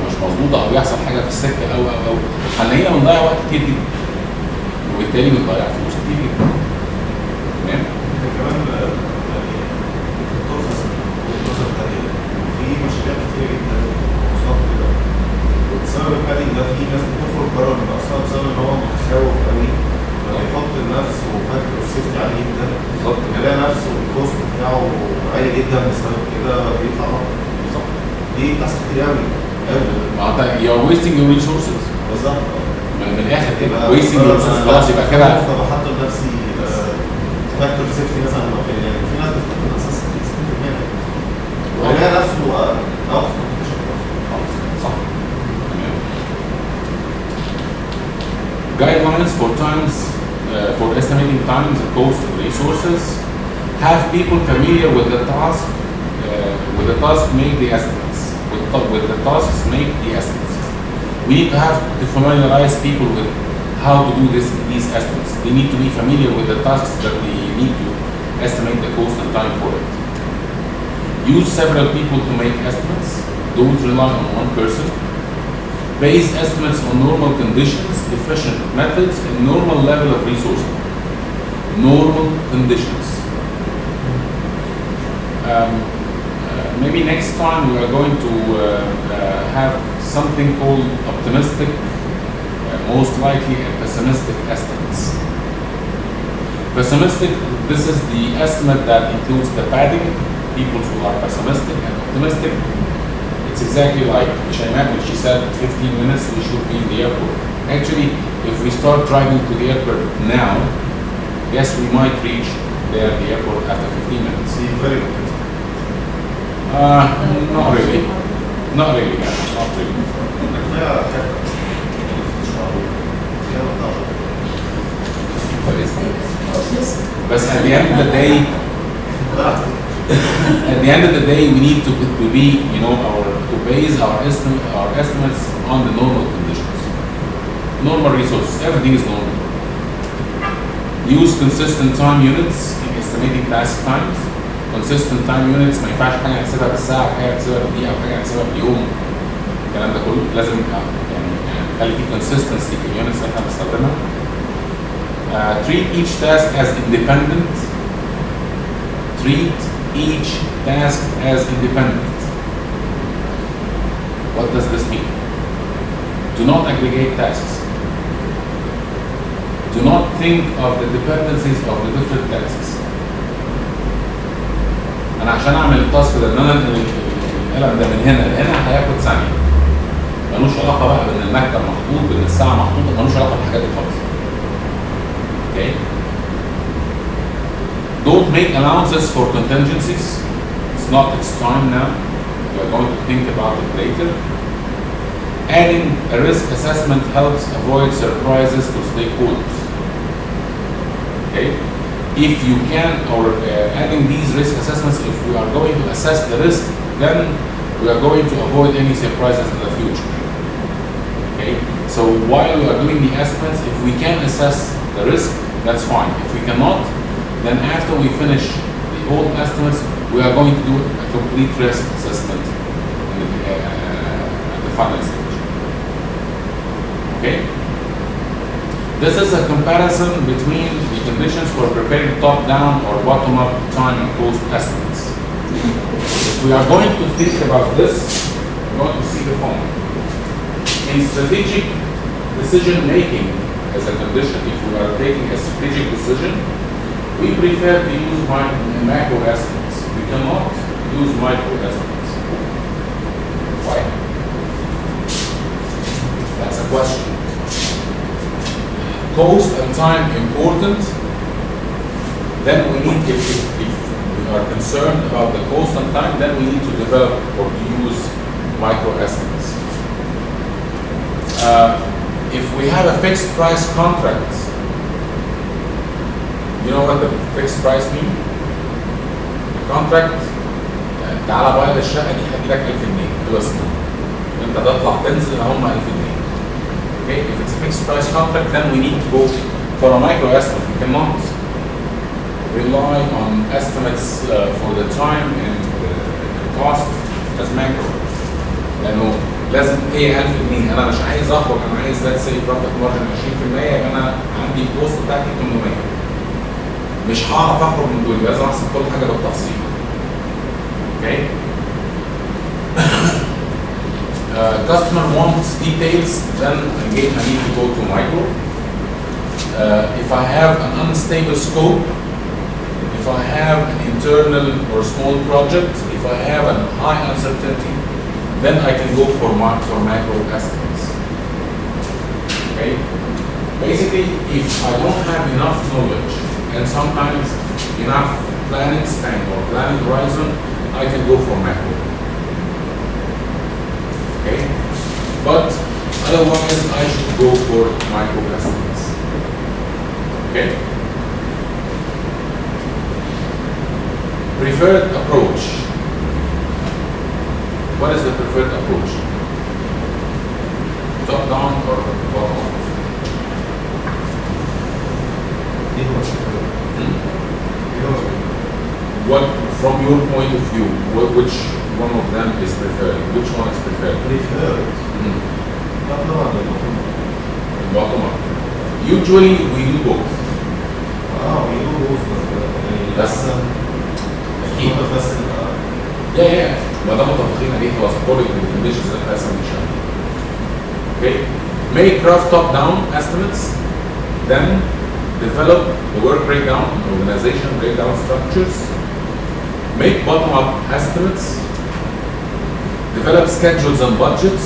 مش مظبوطه او يحصل حاجه في السكه او هنلاقينا بنضيع وقت كتير جدا وبالتالي بنضيع فلوس كتير جدا. تمام؟ كمان يعني ترخص النظر الثانيه في مشاريع كتير جدا مصاب كده، وبسبب البادنج ده في ناس بتخرج بره من اصلا بسبب ان هو متخوف قوي فبيحط لنفسه فاكتور سيفتي عالي جدا، بالظبط. بيلاقي نفسه الكوست بتاعه عالي جدا بسبب كده بيطلع بره. بالظبط. دي بتحصل كتير قوي. ما انت you're wasting your resources. بالظبط. من الاخر كده wasting your resources خلاص يبقى كده. فبحط لنفسي فاكتور سيفتي مثلا يعني في ناس بتحط لنفسها 60% ويلاقي نفسه اوقف صح. Guidelines for times for estimating times and cost of resources. Have people familiar with the task make the estimates. With the tasks make the estimates. We need to have to familiarize people with how to do these estimates. They need to be familiar with the tasks that they need to estimate the cost and time for it. Use several people to make estimates. Don't rely on one person. Base estimates on normal conditions, efficient methods, and normal level of resources. Normal conditions. Maybe next time we are going to have something called optimistic, most likely, and pessimistic estimates. Pessimistic, this is the estimate that includes the padding, people who are pessimistic, and optimistic. It's exactly like Shaimak when she said 15 minutes we should be in the airport. Actually, if we start driving to the airport now, yes, we might reach there the airport after 15 minutes. very good. Not really. Not really, yeah, not really. But at the end of the day, we need to be, to base our estimates on the normal conditions, normal resources. Everything is normal. Use consistent time units in estimating task times. Consistent time units ما ينفعش حاجه نحسبها بالساعه وحاجه نحسبها بالدقيقه وحاجه نحسبها باليوم. الكلام ده كله لازم يبقى يعني خلي في consistency في اليونتس اللي احنا بنستخدمها. Treat each task as independent. Treat each task as independent. What does this mean? Do not aggregate tasks. Do not think of the dependencies of the different tasks. انا عشان اعمل التاسك ده ان انا انقل القلم ده من هنا لهنا هياخد ثانيه. ملوش علاقه بقى بان المكتب محطوط بان الساعه محطوطه، ملوش علاقه بالحاجات دي خالص. Okay? Don't make allowances for contingencies. It's not its time now. You're going to think about it later. Adding a risk assessment helps avoid surprises to stakeholders. Okay? If you can, or adding these risk assessments, if we are going to assess the risk, then we are going to avoid any surprises in the future. Okay? So while we are doing the estimates, if we can assess the risk, that's fine. If we cannot, then after we finish the whole estimates, we are going to do a complete risk assessment at the final stage. Okay? This is a comparison between the conditions for preparing top-down or bottom-up time and cost estimates. If we are going to think about this, we're going to see the following. In strategic decision-making as a condition, if we are taking a strategic decision, we prefer to use macro estimates. We cannot use micro estimates. Why? That's a question. Cost and time important, then we need, if we are concerned about the cost and time, then we need to develop or to use micro estimates. If we have a fixed price contract, you know what the fixed price mean? Contract تعالى بايع الشقة دي هديلك 1000 جنيه خلصنا. انت تطلع تنزل هم 1000 جنيه. Okay, if it's a fixed price contract, then we need to go for a micro estimate. We cannot rely on estimates for the time and the cost as macro. لأنه لازم هي 1000 جنيه، أنا مش عايز أخرج، أنا عايز let's say profit margin 20%، يبقى أنا عندي الكوست بتاعتي 800. مش هعرف أخرج من دول، لازم أحسب كل حاجة بالتفصيل. Okay? Customer wants details, then again I need to go to micro. If I have an unstable scope, if I have an internal or small project, if I have a high uncertainty, then I can go for macro estimates. Okay? Basically, if I don't have enough knowledge and sometimes enough planning span or planning horizon, I can go for macro. Okay? But otherwise, I should go for micro estimates. Okay? Preferred approach. What is the preferred approach? Top down or bottom up? What, from your point of view, which one of them is preferred? Which one is preferred? Preferred. Bottom up. Usually we do both. we do both. بس أكيد. بس Yeah. ما دام متفقين عليه خلاص according to the conditions that has been shown. Okay. Make rough top-down estimates, then develop the work breakdown, organization breakdown structures. Make bottom-up estimates, develop schedules and budgets,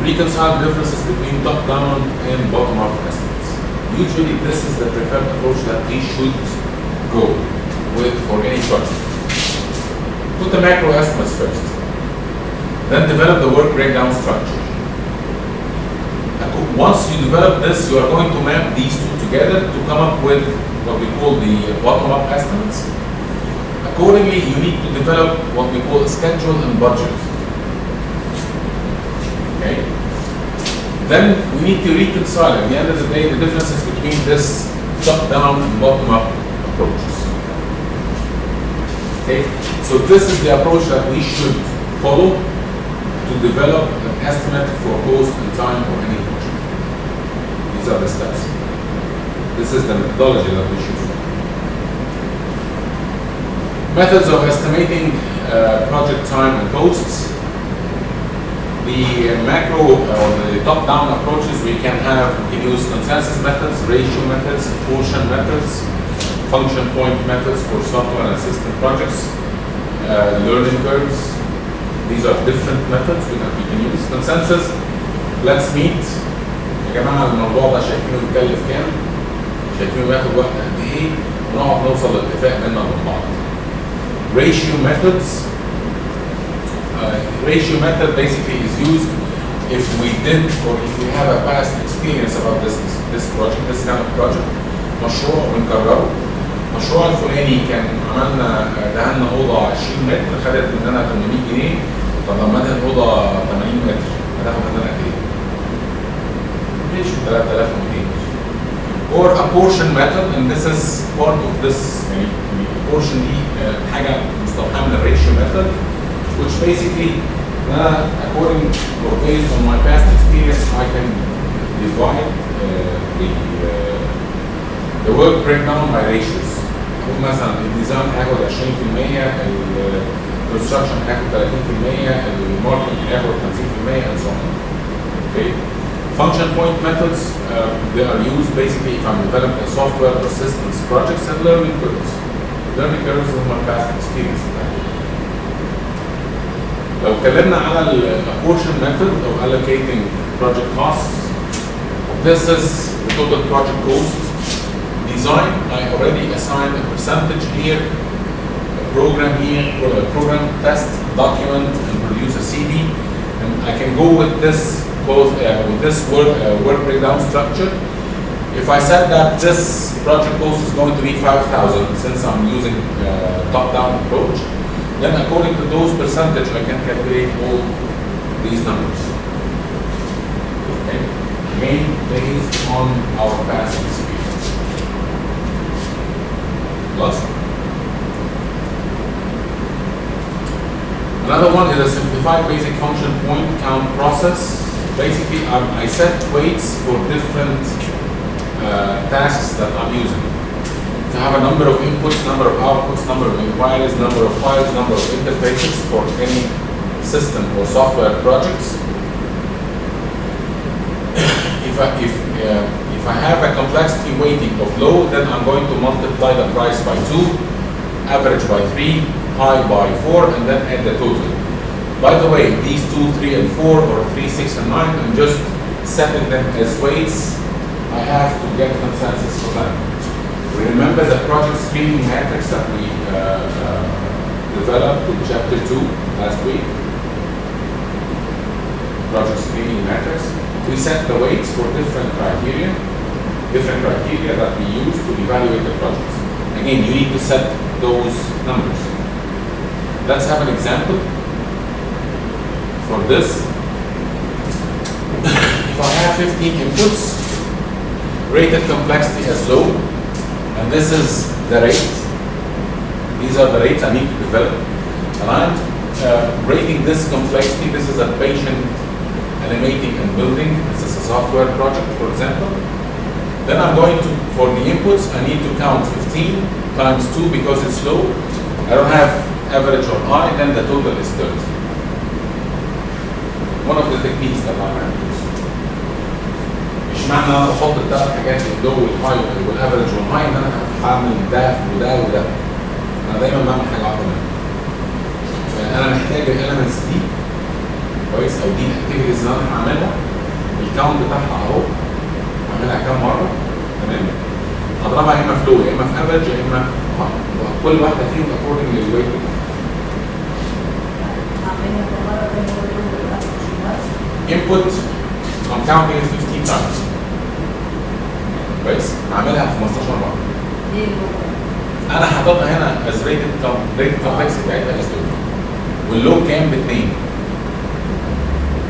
reconcile differences between top-down and bottom-up estimates. Usually this is the preferred approach that we should go with for any project. Put the macro estimates first, then develop the work breakdown structure. Once you develop this, you are going to map these two together to come up with what we call the bottom-up estimates. Accordingly, you need to develop what we call a schedule and budget. Okay? Then we need to reconcile at the end of the day the differences between this top-down and bottom-up approaches. Okay? So this is the approach that we should follow to develop an estimate for cost and time of any project. These are the steps. This is the methodology that we should follow. Methods of estimating project time and costs. The macro or the top-down approaches, we can use consensus methods, ratio methods, portion methods, function point methods for software and system projects, learning curves. These are different methods we can use. Consensus, let's meet. يا جماعة الموضوع ده شايفينه بيكلف كام؟ شايفينه بياخد وقت قد إيه؟ ونقعد نوصل لاتفاق بيننا وبين بعض. Ratio methods. Ratio method basically is used if we did or if we have a past experience about this project, this kind of project. مشروع بنكرره. المشروع الفلاني كان عملنا دهنا أوضة 20 متر خدت مننا 800 جنيه. طب لما ندهن أوضة 80 متر هتاخد مننا قد إيه؟ مش 3200. Or a portion method, and this is part of this portion دي حاجة مستوحاة من الريشيو method, which basically according or based on my past experience I can divide the work breakdown by ratios. أقول مثلا الديزاين هياخد 20%, الكونستراكشن هياخد 30%, الماركتنج هياخد 50% and so on. Okay. Function point methods, they are used basically if I'm developing a software or systems projects and learning curves. Learning curves is my past experience. لو اتكلمنا على portion method of allocating project costs, this is the total project cost. Design, I already assigned a percentage here, a program here, a program test, document, and produce a CD. And I can go with this work breakdown structure. If I said that this project cost is going to be 5,000, since I'm using top-down approach, then according to those percentage, I can calculate all these numbers. Okay? Again, based on our past experience. Plus, another one is a simplified basic function point count process. Basically, I set weights for different tasks that I'm using. To have a number of inputs, number of outputs, number of inquiries, number of files, number of interfaces for any system or software projects. If I have a complexity weighting of low, then I'm going to multiply the price by 2, average by 3, high by 4, and then add the total. By the way, these 2, 3, and 4, or 3, 6, and 9, I'm just setting them as weights. I have to get consensus for them. We remember the project screening matrix that we developed in chapter 2 last week. Project screening matrix. We set the weights for different criteria that we use to evaluate the projects. Again, you need to set those numbers. Let's have an example. For this, if I have 15 inputs, rated complexity as low, and this is the rate. These are the rates I need to develop. And I'm rating this complexity. This is a patient animating and building. This is a software project, for example. Then I'm going to, for the inputs, I need to count 15 times 2 because it's low. I don't have average or high, then the total is 30. One of the techniques that I'm going to use. مش معنى انا بحط الثلاث حاجات اللو والهاي والافرج والهاي ان انا هعمل ده وده وده. انا دايما بعمل حاجه واحده منهم. انا محتاج الاليمنتس دي كويس او دي الاكتيفيتيز اللي انا هعملها الكاونت بتاعها اهو هعملها كام مره تمام. هضربها يا اما في لو يا اما في افرج يا اما كل واحده فيهم اكوردنج للويت بتاعها. input I'm counting it 15 times. كويس؟ هعملها 15 مرة. أنا حاططها هنا as rated complexity بتاعتها as low. واللو كام ب2.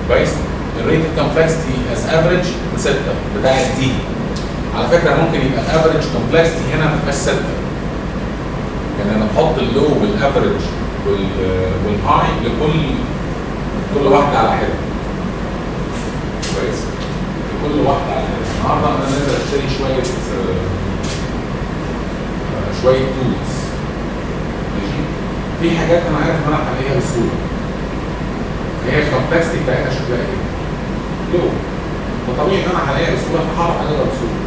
كويس؟ الrated complexity as average ب6 بتاع دي. على فكرة ممكن يبقى average complexity هنا ما تبقاش 6. يعني أنا بحط اللو والافرج والهاي لكل واحدة على حدة. كويس؟ كل واحده على حاجه. النهارده انا نازل اشتري شويه تولز، ماشي؟ في حاجات انا عارف ان انا هلاقيها بسهوله، فهي الكومبلكسيتي بتاعتها شكلها ايه؟ لو فطبيعي ان انا هلاقيها بسهوله فهعرف اجيبها بسهوله.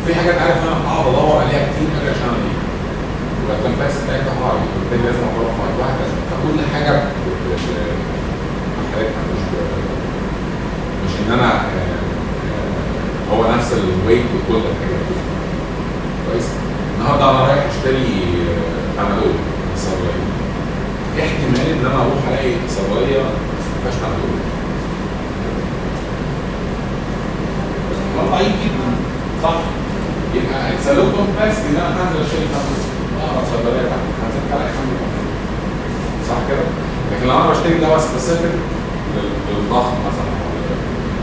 في حاجات عارف ان انا هقعد ادور عليها كتير حاجه عشان الاقيها، يبقى الكومبلكسيتي بتاعتها عاليه، وبالتالي لازم اجرب واحد وهكذا. فكل حاجه حاجاتها مش ان انا هو نفس الويت وكل الحاجات دي. كويس؟ النهارده انا رايح اشتري بنادول صيدليه، احتمال ان انا اروح الاقي صيدليه ما فيهاش بنادول. ضعيف جدا، صح؟ يبقى اتس لو كومبلكس ان انا هنزل اشتري بنادول، صيدليه تحت هنزل الاقي بنادول، صح كده؟ لكن لو انا بشتري دواء سبيسيفيك للضغط مثلا او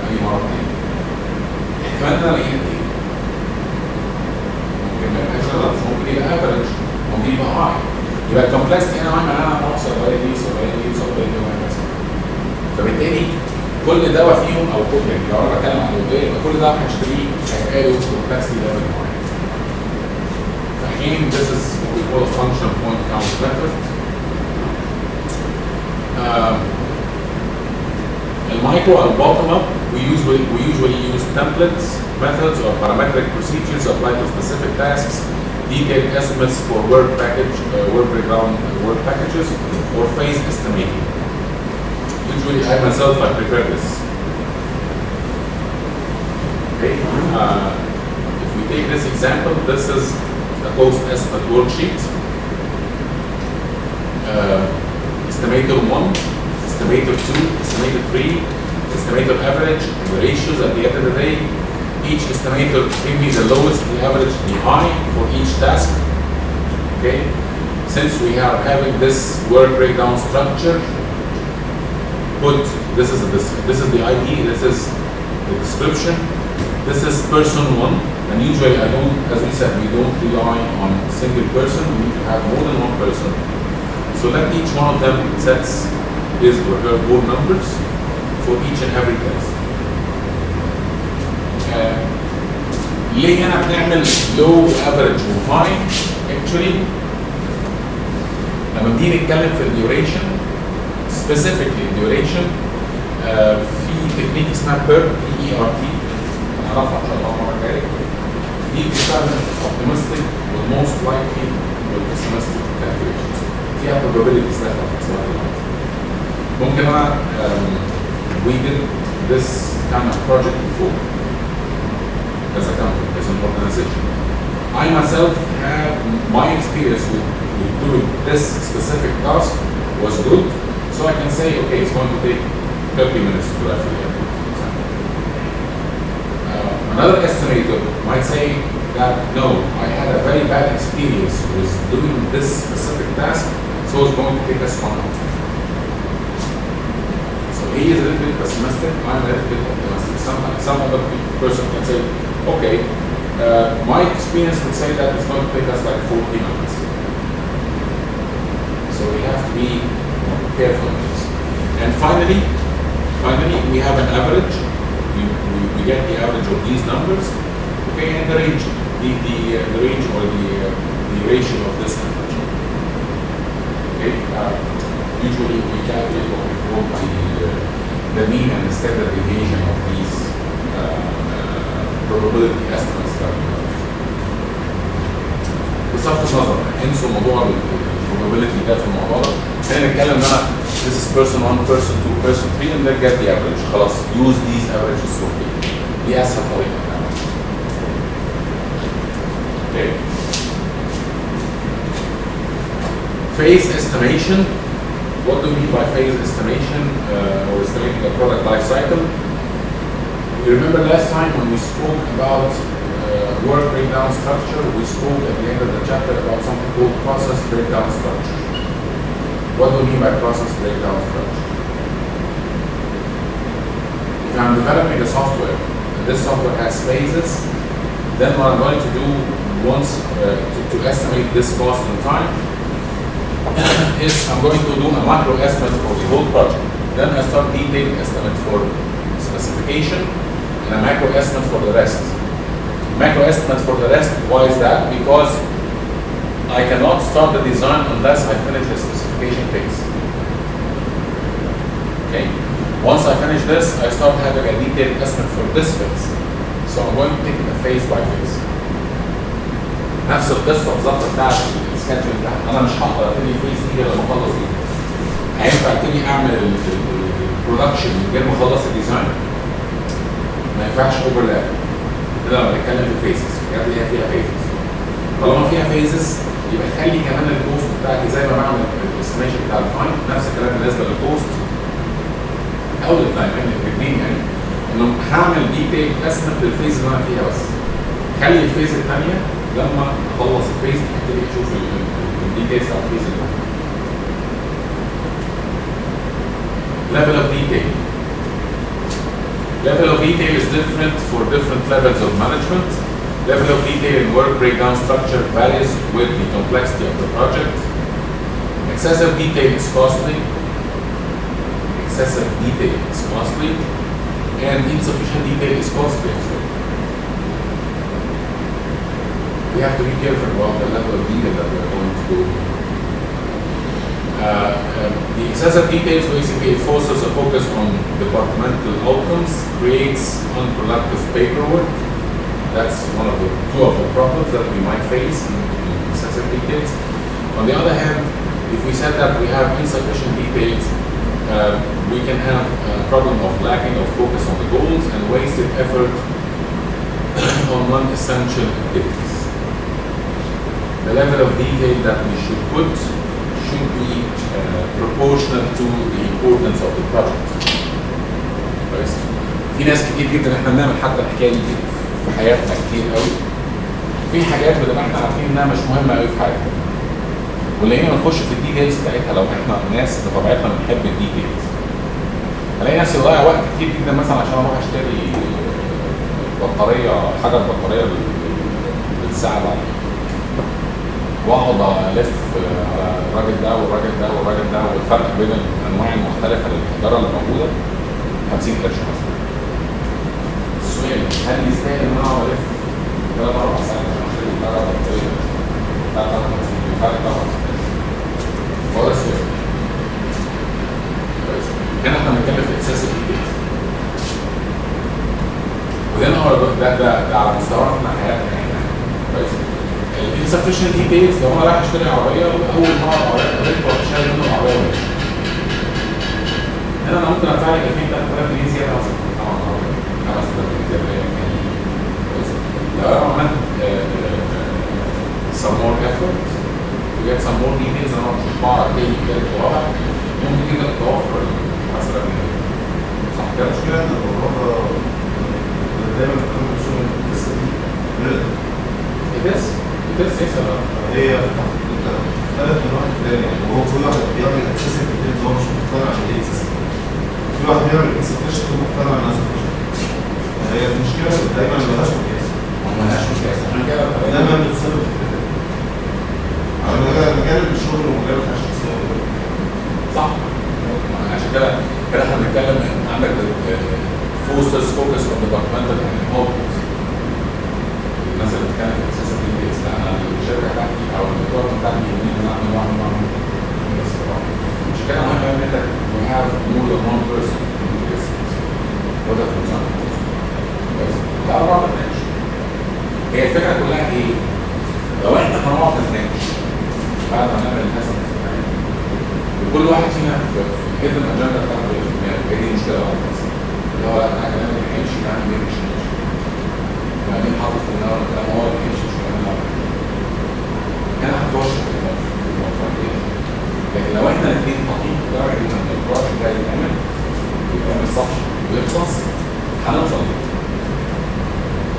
اي مرض تاني، احتمال ان انا الاقيه قد ايه؟ ممكن ما يبقاش غلط، ممكن يبقى افريج، ممكن يبقى هاي. يبقى الكومبلكسيتي انا عامل انا اروح صيدليه دي صيدليه دي صيدليه دي وهكذا. فبالتالي كل دواء فيهم او كل يعني لو انا بتكلم عن الادويه يبقى كل دواء هشتريه هيبقى له كومبلكسيتي ليفل معين. فحين this is what we call a function point count method. المايكرو او bottom up we usually use templates, methods or parametric procedures applied to specific tasks, detailed estimates for work package, work breakdown, work packages, or phase estimating. Usually I myself I prepare this. Okay. If we take this example, this is a cost estimate worksheet. Estimator 1, estimator 2, estimator 3, estimator average, and the ratios at the end of the day. Each estimator give me the lowest, the average, the high for each task. Okay. Since we are having this work breakdown structure, this is the ID, this is the description, this is person 1, and usually I don't, as we said, we don't rely on a single person, we need to have more than one person. So let each one of them sets his or her board numbers for each and every task. ليه هنا بنعمل low, average و high؟ Actually لما بنيجي نتكلم في الديوريشن specifically duration في تكنيك اسمها PERT PERT هنعرفها ان شاء الله المره الجايه. دي بتستخدم optimistic والmost likely والpessimistic calculations. فيها probabilities داخله في الحسابات. ممكن انا we did this kind of project before as a company, as an organization. I myself have my experience with doing this specific task was good. So I can say, okay, it's going to take 30 minutes to do that for you. Another estimator might say that, no, I had a very bad experience with doing this specific task, so it's going to take us 1 hour. So he is a little bit pessimistic, I'm a little bit optimistic. Some other person can say, okay, my experience would say that it's going to take us like 40 minutes. So we have to be careful of this. And finally, we have an average. We get the average of these numbers, okay, and the range, the range or the ratio of this average. Okay, usually we calculate what we call the mean and the standard deviation of these probability estimates that we have. بصرف النظر انسوا موضوع probability ده في الموضوع ده. خلينا نتكلم بقى this is person 1, person 2, person 3 and then get the average. خلاص use these averages for me. دي اسهل طريقه. Okay. Phase estimation. What do we mean by phase estimation or estimating a product life cycle? You remember last time when we spoke about work breakdown structure, we spoke at the end of the chapter about something called process breakdown structure. What do we mean by process breakdown structure? If I'm developing a software, and this software has phases, then what I'm going to do once to estimate this cost and time is I'm going to do a macro estimate for the whole project. Then I start detailed estimate for specification, and a macro estimate for the rest. Macro estimate for the rest, why is that? Because I cannot start the design unless I finish the specification phase. Okay? Once I finish this, I start having a detailed estimate for this phase. So I'm going to take it phase by phase. نفس القصه بالظبط بتاعت السكادجول بتاعت انا مش هقدر ابتدي فيز دي لما اخلص دي. هينفع ابتدي اعمل البرودكشن من غير ما اخلص الديزاين؟ ما ينفعش اوفرلاب. كده لما بنتكلم في فيزز، بجد هي فيها فيزز. طالما فيها فيزز يبقى خلي كمان الكوست بتاعتي زي ما بعمل الاستيميشن بتاع التايم، نفس الكلام بالنسبه للكوست او للتايم الاثنين يعني، انه هعمل ديتيل اسمنت للفيز اللي انا فيها بس. خلي الفيز الثانيه لما اخلص الفيز ابتدي اشوف الديتيلز بتاع الفيز اللي بعدها. Level of detail. Level of detail is different for different levels of management. Level of detail in work breakdown structure varies with the complexity of the project. Excessive detail is costly. Excessive detail is costly. And insufficient detail is costly as well. We have to be careful about the level of detail that we're going to go. The excessive details basically forces a focus on departmental outcomes, creates unproductive paperwork. That's two of the problems that we might face in excessive details. On the other hand, if we said that we have insufficient details, we can have a problem of lacking of focus on the goals and wasted effort on non-essential activities. The level of detail that we should put should be proportional to the importance of the project. كويس؟ في ناس كتير جدا احنا بنعمل حتى الحكايه دي في حياتنا كتير قوي. في حاجات بنبقى احنا عارفين انها مش مهمه قوي في حياتنا. ولقينا بنخش في الديتيلز بتاعتها لو احنا ناس بطبيعتنا بنحب الديتيلز. الاقي نفسي بضيع وقت كتير جدا مثلا عشان اروح اشتري بطاريه، حاجه البطاريه بتساعد عليها. واقعد الف على الراجل ده والراجل ده والراجل ده والفرق بين الانواع المختلفه للحجاره اللي موجوده 50 قرش مثلا. السؤال هل يستاهل ان انا اقعد الف 3 4 ساعات عشان اشتري حجاره بطاريه؟ لا طبعا الفرق طبعا. هو ده السؤال. هنا احنا بنتكلم في اساس الديتيلز. وده هو ده على مستوى احنا حياتنا هنا. كويس؟ insufficient details لو انا رايح اشتري عربيه اول مره عربيه قابلت واشتري منه العربيه ماشي. هنا انا ممكن ادفع لي 2000 3000 جنيه زياده مثلا طبعا 5000 جنيه زياده يعني. لو انا عملت some more effort to get some more details انا مش بعرف ايه الثالث ورابع ممكن جدا توفر 5000 جنيه. صح كده؟ المشكله ان الموضوع دايما بتكون بتشوف القصه دي بس هي اختلف من واحد تاني يعني، وهو كل واحد بيعمل اكسسيف ديتيلز هو مش مقتنع ان ايه اكسسيف. في واحد بيعمل اكسسيف هو مقتنع انها سفشن. هي المشكله دايما ملهاش مقياس. ملهاش مقياس عشان كده دايما بتسبب اختلاف. على مجال الشغل ومجال الحياه الشخصيه. صح. عشان كده احنا بنتكلم عندك فوكس اون ديبارتمنتال اوتبوتس. الناس اللي بتتكلم في اساس الديتيلز لا انا الشركه بتاعتي او الديبارتمنت بتاعتي يهمني ان انا اعمل بس طبعا مش كده مهم ان انت you have more than one person in the business وده في المساعدة بس لا نقعد نتناقش. هي الفكره كلها ايه؟ لو احنا هنقعد نتناقش بعد ما نعمل الاسسمنت وكل واحد فينا في الهيدن اجنده بتاعته ايه في دماغه هي دي مشكله واحده بس اللي هو انا كلامي ما يمشي يعني ليه مش هيمشي؟ بعدين حاطط في النار الكلام هو اللي يمشي مش كلام النار. هنا هتخش في الموضوع دي. لكن لو احنا الاثنين حاطين درجه ان البروجكت ده يتعمل صح ويخلص هنوصل ليه؟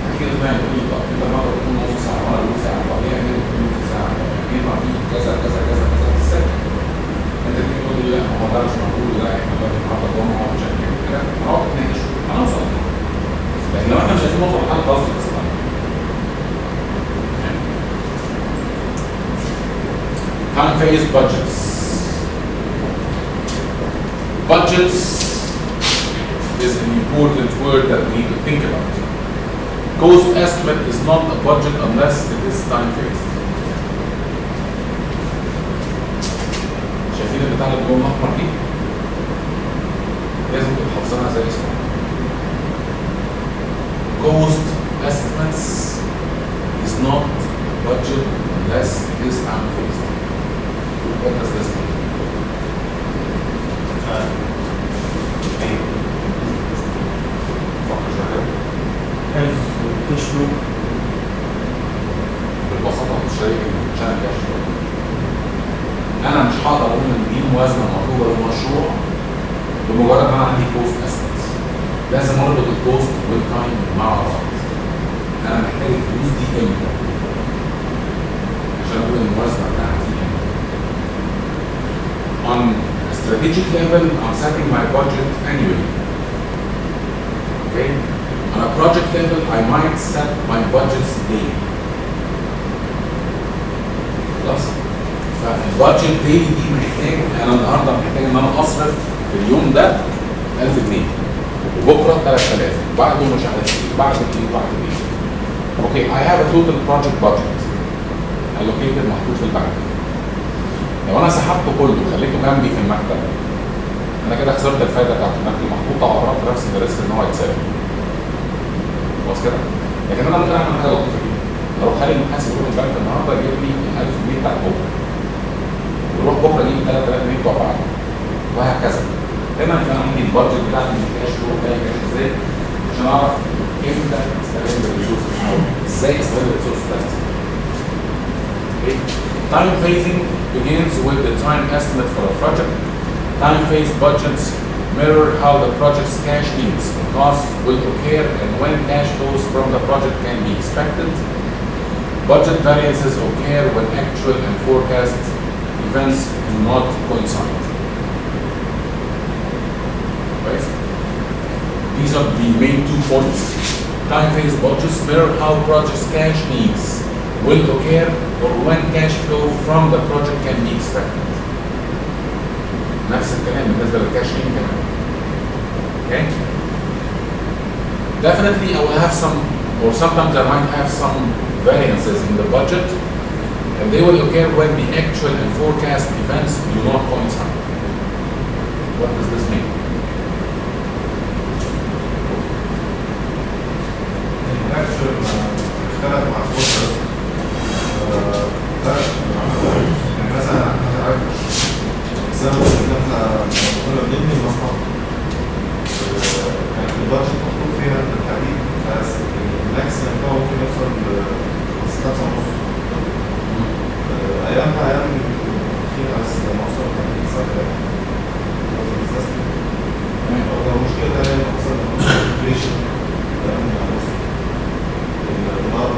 هتيجي دماغي تقول لي طب انت مره تكون نص ساعه وانا نص ساعه طب ليه اعمل نص ساعه؟ يطلع فيه كذا كذا كذا كذا في السنه. انت تيجي تقول لي لا هو ده مش موجود لا احنا دلوقتي النهارده جمعه ومش عارف ايه كده هنقعد نتناقش هنوصل ليه؟ لكن لو احنا مش عايزين نوصل لحل خلاص بس time phase budgets is an important word that we need to think about. Cost estimate is not a budget unless it is time based. شايفين البتاع اللي جوه الاحمر دي؟ لازم تبقوا حافظينها زي اسمها. Cost estimates is not budget unless it is time based. What does this mean? Has cash flow. بالبساطة هتشترك عشان الكاش فلو. أنا مش هقدر أقول إن دي موازنة مطلوبة للمشروع بمجرد ما أنا عندي كوست أسيتس. لازم أربط الكوست والتايم مع بعض. أنا محتاج الفلوس دي إمتى؟ عشان أقول الموازنة بتاعتي إمتى. On a strategic level, I'm setting my budget annually. Okay? On a project level, I might set my budgets daily. خلاص؟ فالبادجت ديلي دي محتاج انا النهارده محتاج ان انا اصرف في اليوم ده 1000 جنيه وبكره 3000 وبعده مش عارف ايه بعد ايه وبعد ايه. اوكي I have a total project budget allocated محطوط في البنك. لو انا سحبته كله وخليته جنبي في المكتب انا كده خسرت الفايده بتاعت المكتب محطوطه عبارات نفس الريسك ان هو يتسرق. خلاص كده؟ لكن انا ممكن اعمل حاجه لطيفه جدا. لو خلي المحاسب يقول البنك النهارده يجيب لي ال 1000 جنيه بتاعت بكره. ويروح بكره يجيب 3000 جنيه بتوع بعض. وهكذا. دايما يبقى عندي البادجت بتاعتي من كاش فلو جاي كاش ازاي عشان اعرف امتى استغل الريسورس او ازاي استغل الريسورس بتاعتي. Time phasing begins with the time estimate for a project. Time phase budgets mirror how the project's cash needs and costs will occur and when cash flows from the project can be expected. Budget variances occur when actual and forecast events do not coincide. Right? These are the main 2 points. Time phase budgets mirror how project's cash needs will occur or when cash flow from the project can be expected. نفس الكلام بالنسبة للكاش in كمان. Okay? Definitely I will have some, or sometimes I might have some variances in the budget and they will occur when the actual and forecast events do not coincide. What does this mean? الاكشن اختلف مع الفرصه يعني مثلا انا عارف السنه اللي احنا كنا بنبني المصنع كانت البادجت مطلوب فيها بالتحديد بس الماكسيمم بتاعه ممكن يوصل ل 5.5 ايامها ايام كتير بس لما وصل كان 9000 لو مشكله تانية لما وصل للانفليشن الدولار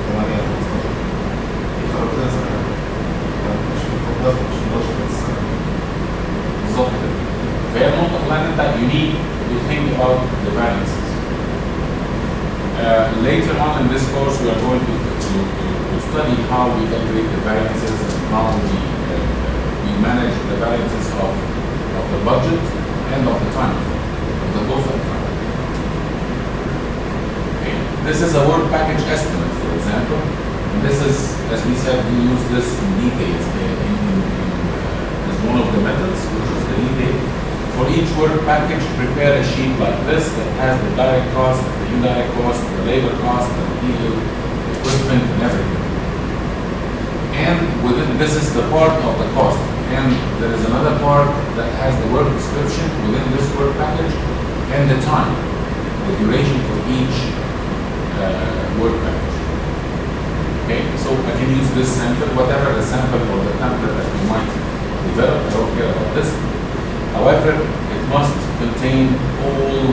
8 15 يخرج لنا سنه مش مفضل مش مضاش بس بالظبط كده. فهي النقطة كلها ان انت you need to think about the variances. Later on in this course we are going to study how we calculate the variances and how we manage the variances of the budget and of the time, of the both of time. Okay. This is a work package estimate, for example. And this is, as we said, we use this in details as one of the methods, which is the detail. For each work package, prepare a sheet like this that has the direct cost, the indirect cost, the labor cost, the material, equipment, and everything. And within this is the part of the cost. And there is another part that has the work description within this work package and the time, the duration for each work package. Okay, so I can use this sample, whatever the sample or the template that we might develop. I don't care about this. However, it must contain all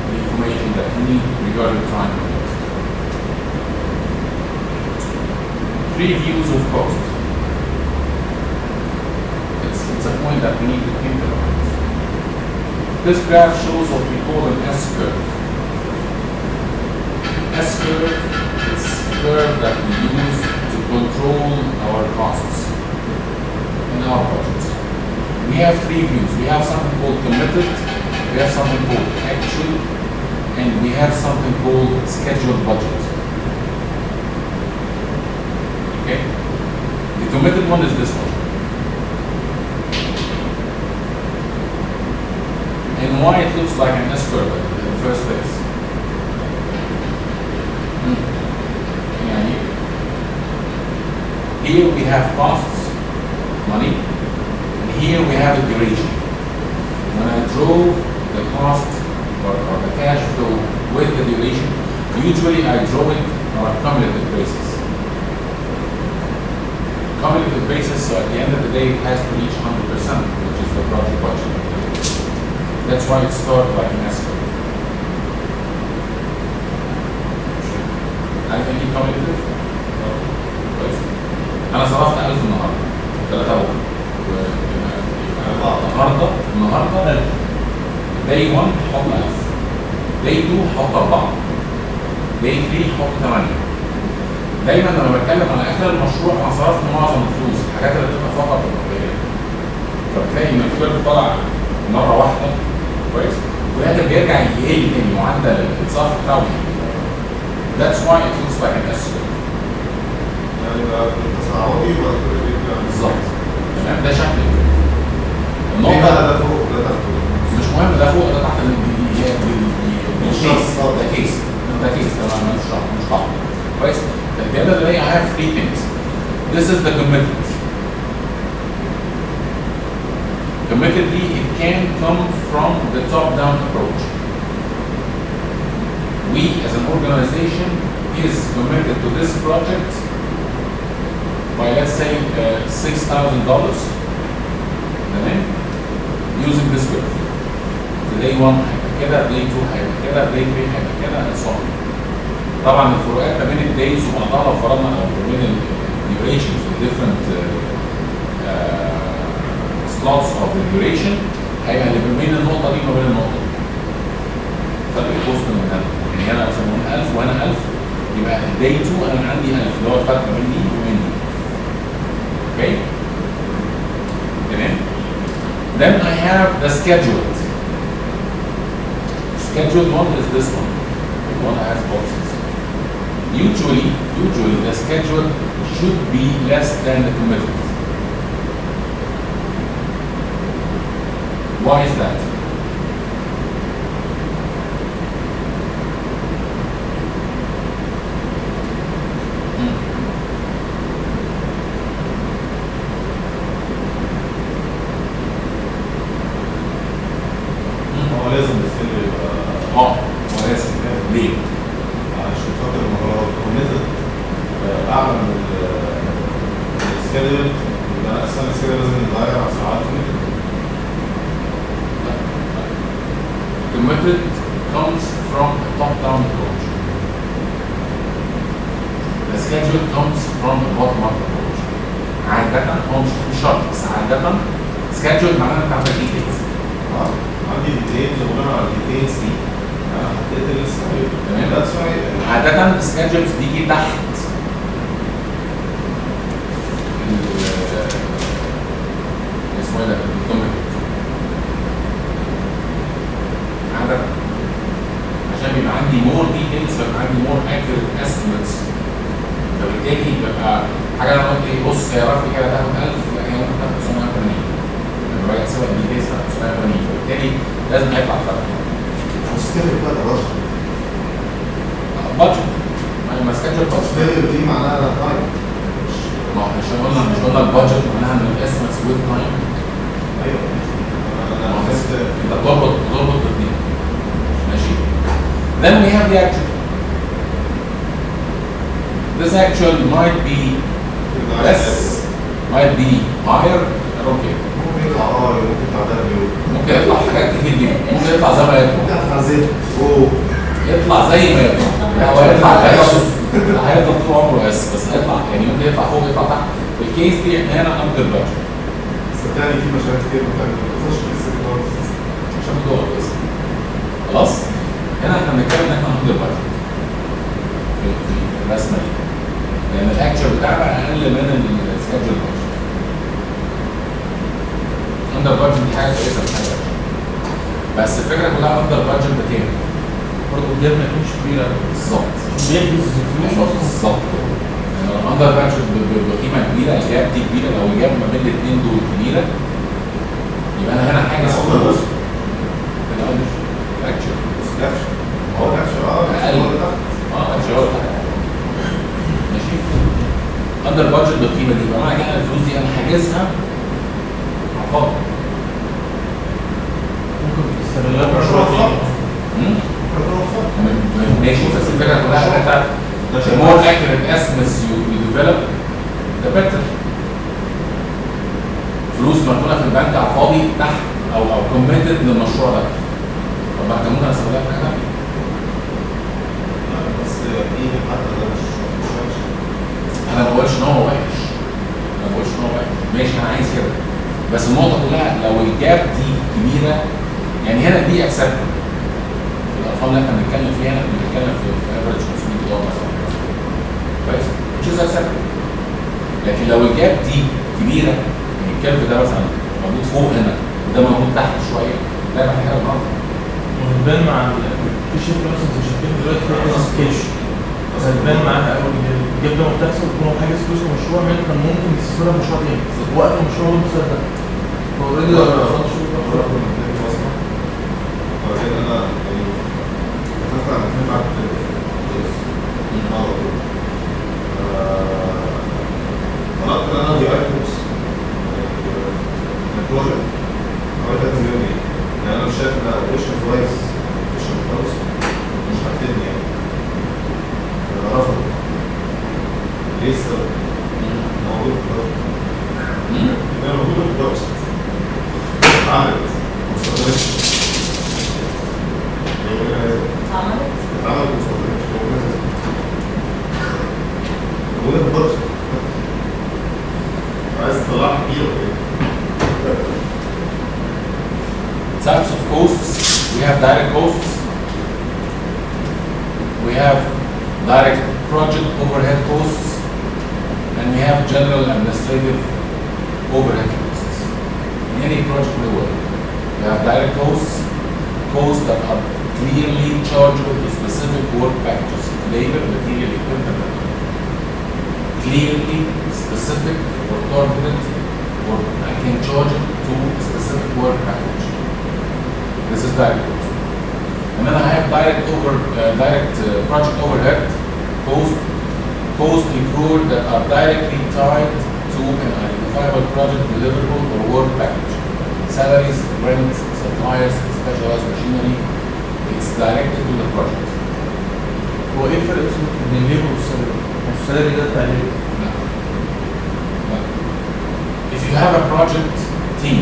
the information that you need regarding time and cost. 3 views of cost. It's a point that we need to think about. This graph shows what we call an S-curve. S-curve is a curve that we use to control our costs in our budgets. We have 3 views. We have something called committed, we we have something called actual, and we have something called scheduled budget. Okay? The committed one is this one. And why it looks like an S curve in the first place? Here we have costs, money, and here we have a duration. When I draw the cost or the cash flow with the duration, usually I draw it on a cumulative basis. Cumulative basis, so at the end of the day, it has to reach 100%, which is the project budget. That's why it starts like an S curve. عارف يعني ايه cumulative؟ كويس. أنا صرفت 1000 النهارده، 3 النهارده day 1 حط 1000، day 2 حط 4، day 3 حط 8. دايما لما بتكلم على اخر المشروع انا صرفت معظم الفلوس، الحاجات اللي بتبقى فقط قليله. فبتلاقي ان الكيرف طلع مره واحده كويس، وفي الاخر بيرجع يقل تاني معدل الصرف بتاعه. That's why it looks like an S curve. يعني بقى تصاعدي ولا كده بالظبط. تمام ده شكل ليه بقى ده فوق وده تحت؟ مش مهم ده فوق ده تحت، ده كيس تمام مش قاعدة كويس. The other day I have 3 things. This is the commitment. Committedly, it can come from the top-down approach. We as an organization is committed to this project by let's say $6,000. تمام؟ using this curve. Day 1 هيبقى كده، day 2 هيبقى كده، day 3 هيبقى كده and so on. طبعا الفروقات ما بين الدايز وبعضها لو فرضنا او ما بين الديوريشنز والديفرنت سلوتس اوف الديوريشن هيبقى اللي ما بين النقطه دي وما بين النقطه دي. فرق الكوست من هنا، يعني هنا مثلا هنا 1000 وهنا 1000 يبقى day 2 انا عندي 1000 اللي هو الفرق ما بين دي وبين دي. اوكي؟ تمام؟ Then I have the scheduled. Scheduled one is this one. The one that has boxes. Usually the schedule should be less than the commitment. Why is that? هو لازم السن يبقى هو لازم ليه؟ عشان خاطر المهارات كوميتد اعلى من السكيدول، يبقى انا اصلا السكيدول لازم يتغير على ساعات كوميتد. Committed comes from a top-down approach. The schedule comes from a bottom-up approach. عادة هو مش شرط بس عادة schedule معناها انت عندك details. عندي ديتيلز وبناء على الديتيلز دي انا حطيت السكيدول. تمام. That's why عادة السكيدجولز بيجي تحت اسمه ايه ده؟ الكوميتد. عادة عشان بيبقى عندي more details فيبقى عندي more accurate estimates. فبالتالي بيبقى حاجة انا قلت ايه بص هي رفلي كده تاخد 1000 لا هي ممكن تاخد 980. لما باجي احسبها الديتيلز تاخد 980 فبالتالي لازم هيطلع فرق. هتستفد بقى ده رشد. بادجت ما سكادجول بادجت. السكيدول دي معناها تايم. ما هو مش قلنا البادجت معناها ان الاسمس ويز تايم. ايوه انا حسيت انت تربط الاثنين ماشي. Then we have the actual. This actual might be less, might be higher. I don't care. ممكن يطلع ممكن يطلع ده ممكن يطلع حاجات كتير جدا، ممكن يطلع زي ما يطلع. ممكن يطلع زيت اوه يطلع زي ما يطلع. هو يطلع هيفضل طول عمره بس هيطلع يعني ممكن يطلع فوق يطلع تحت. في الكيس دي احنا هنا اندر بادجت. صدقني في مشاريع كتير ما بتخش في السكه خالص. عشان الدول بس. خلاص؟ هنا احنا بنتكلم ان احنا اندر بادجت. في الرسمه دي. لان الاكشن بتاعنا اقل من السكادجول بادجت. اندر بادجت دي حاجه كويسه مش حاجه وحشه. بس الفكره كلها اندر بادجت بكام؟ برضه الجاب ما يكونش كبير قوي بالظبط بيحجز الفلوس اصلا. بالظبط اندر بادجت بقيمه كبيره، الجاب دي كبيره، لو الجاب ما بين الاثنين دول كبيره يبقى انا هنا حاجه أفضل بس. كده اكشن اكشن هو اكشن أقل. هو ده. اكشن ماشي. اندر بادجت بالقيمه دي يبقى معنى كده الفلوس دي انا حاجزها على الفاضي. ممكن تستغلها في مشروع تاني. ماشي بس الفكره كلها ان انت ده the more accurate estimates you develop the better. فلوس مركونه في البنك على الفاضي تحت او committed للمشروع ده. طب ما كان ممكن استغلها في حاجه. بس ايه حتى ده مش وحش. انا ما بقولش ان هو وحش، انا ما بقولش ان هو وحش، ماشي انا عايز كده، بس النقطه كلها لو الجاب دي كبيره يعني هنا دي اكسبت الارقام اللي احنا بنتكلم فيها، احنا بنتكلم في افريج $500 مثلا كويس مش اكسبت. لكن لو الجاب دي كبيره يعني الكيرف ده مثلا موجود فوق هنا وده موجود تحت شويه، لا يبقى حاجه غلط. وهتبان مع في شركه مثلا زي شركات دلوقتي فيها كلاسيفيكيشن، بس هتبان معاها قوي ان الجاب ده لما بتحصل بتكون هو حاجز فلوس لمشروع من كان ممكن يستثمرها في مشروع تاني، وقف المشروع ده المستوى ده. هو اوريدي لو وصلت شغل وبعدين انا يعني دخلت على الاثنين بعد طلبت ان انا اضيع كورس البروجكت حوالي 3 مليون جنيه. يعني انا مش شايف ان اوبريشن كويس اوبريشن كويس مش هتفيدني يعني. انا رفض ليه السبب؟ موجود في البروجكت. انا موجود في البروجكت اتعملت ما استخدمتش. عملت اتعملت ما استخدمتش موجودة في البروجكت. عايز تطلعها كبيرة ولا ايه؟ Types of costs, we have direct costs, we have direct project overhead costs, and we have general administrative overhead costs. In any project in the world, we have direct costs, costs that are clearly chargeable to specific work packages, labor, material, equipment, clearly specific or targeted, or I can charge it to a specific work package. This is direct cost. And then I have direct project overhead cost incurred that are directly tied to an identifiable project deliverable or work package. Salaries, rent, suppliers, specialized machinery. It's directed to the project. هو ايه الفرق بين الليبر والسالري؟ السالري ده بتاع الليبر. No. No. If you have a project team,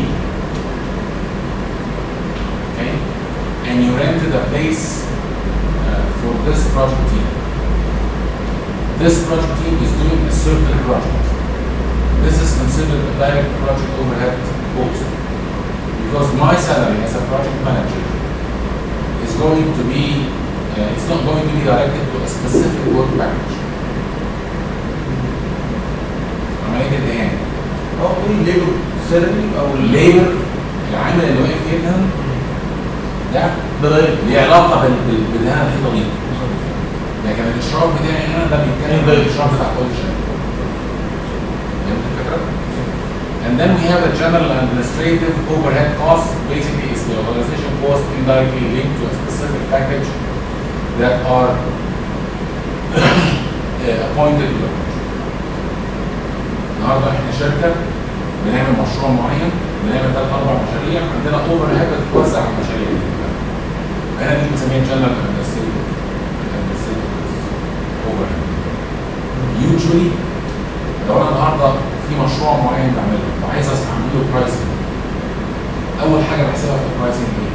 okay, and you rented a place for this project team, this project team is doing a certain project. This is considered a direct project overhead cost because my salary as a project manager is going to be, it's not going to be directed to a specific work package. عملية الدهان. اه ايه الليبر سالري او الليبر العامل اللي واقف يدهن ده دايركت ليه علاقة بدهان الحيطة دي. لكن الإشراف بتاعي أنا ده بيتكلم عن الإشراف بتاع كل شيء. فهمت الفكرة؟ And then we have a general administrative overhead cost. Basically, it's the organization cost indirectly linked to a specific package that are appointed to the project. النهارده احنا شركه بنعمل مشروع معين، بنعمل 3-4 مشاريع، عندنا اوفر هيد بتتوزع على المشاريع دي. هنا دي بنسميها جنرال ادمنستريتيف اوفر هيد. يوجوالي لو انا النهارده في مشروع معين بعمله وعايز اعمل له برايسنج، اول حاجه بحسبها في البرايسنج ايه؟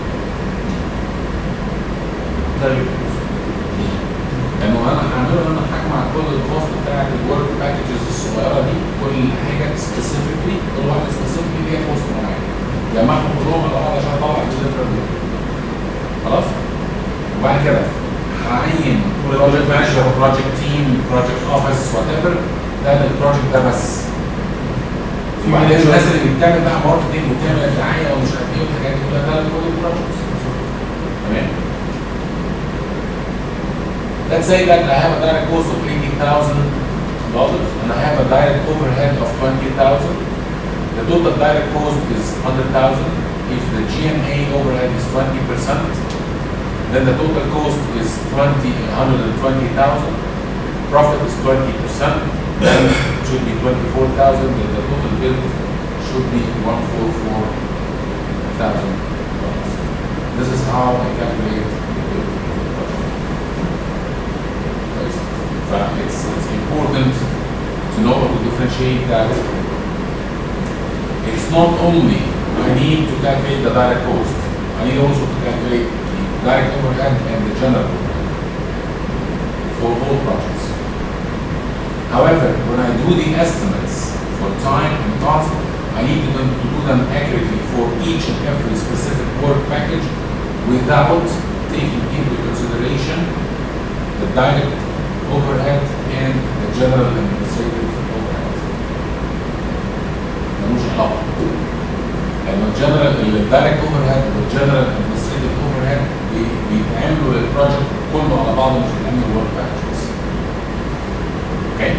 لانه انا هعمله ان انا هجمع كل الكوست بتاعت الورك باكجز الصغيره دي، كل حاجه سبيسيفيكلي، كل واحده سبيسيفيكلي ليها كوست معين، جمعهم كلهم على بعض عشان اطلع الديليفربل. خلاص؟ وبعد كده هعين بروجكت مانجر، بروجكت تيم، بروجكت اوفيس، وات ايفر، ده للبروجكت ده بس. وبعدين الناس اللي بتعمل بقى ماركتنج وبتعمل دعايه ومش عارف ايه والحاجات دي كلها ده لكل البروجكتس. Let's say that I have a direct cost of $80,000 and I have a direct overhead of $20,000. The total direct cost is $100,000. If the GMA overhead is 20%, then the total cost is $120,000. Profit is 20%, then it should be $24,000. Then the total bill should be $144,000. This is how I calculate the bill. It's important to know how to differentiate that. It's not only I need to calculate the direct cost, I need also to calculate the direct overhead and the general overhead for all projects. However, when I do the estimates for time and cost, I need to do them accurately for each and every specific work package without taking into consideration the direct overhead and the general administrative overhead. ملوش علاقة. لأن الدايركت overhead والجنرال administrative overhead بيتعملوا للبروجكت كله على بعضه مش بيتعملوا work packages. Okay.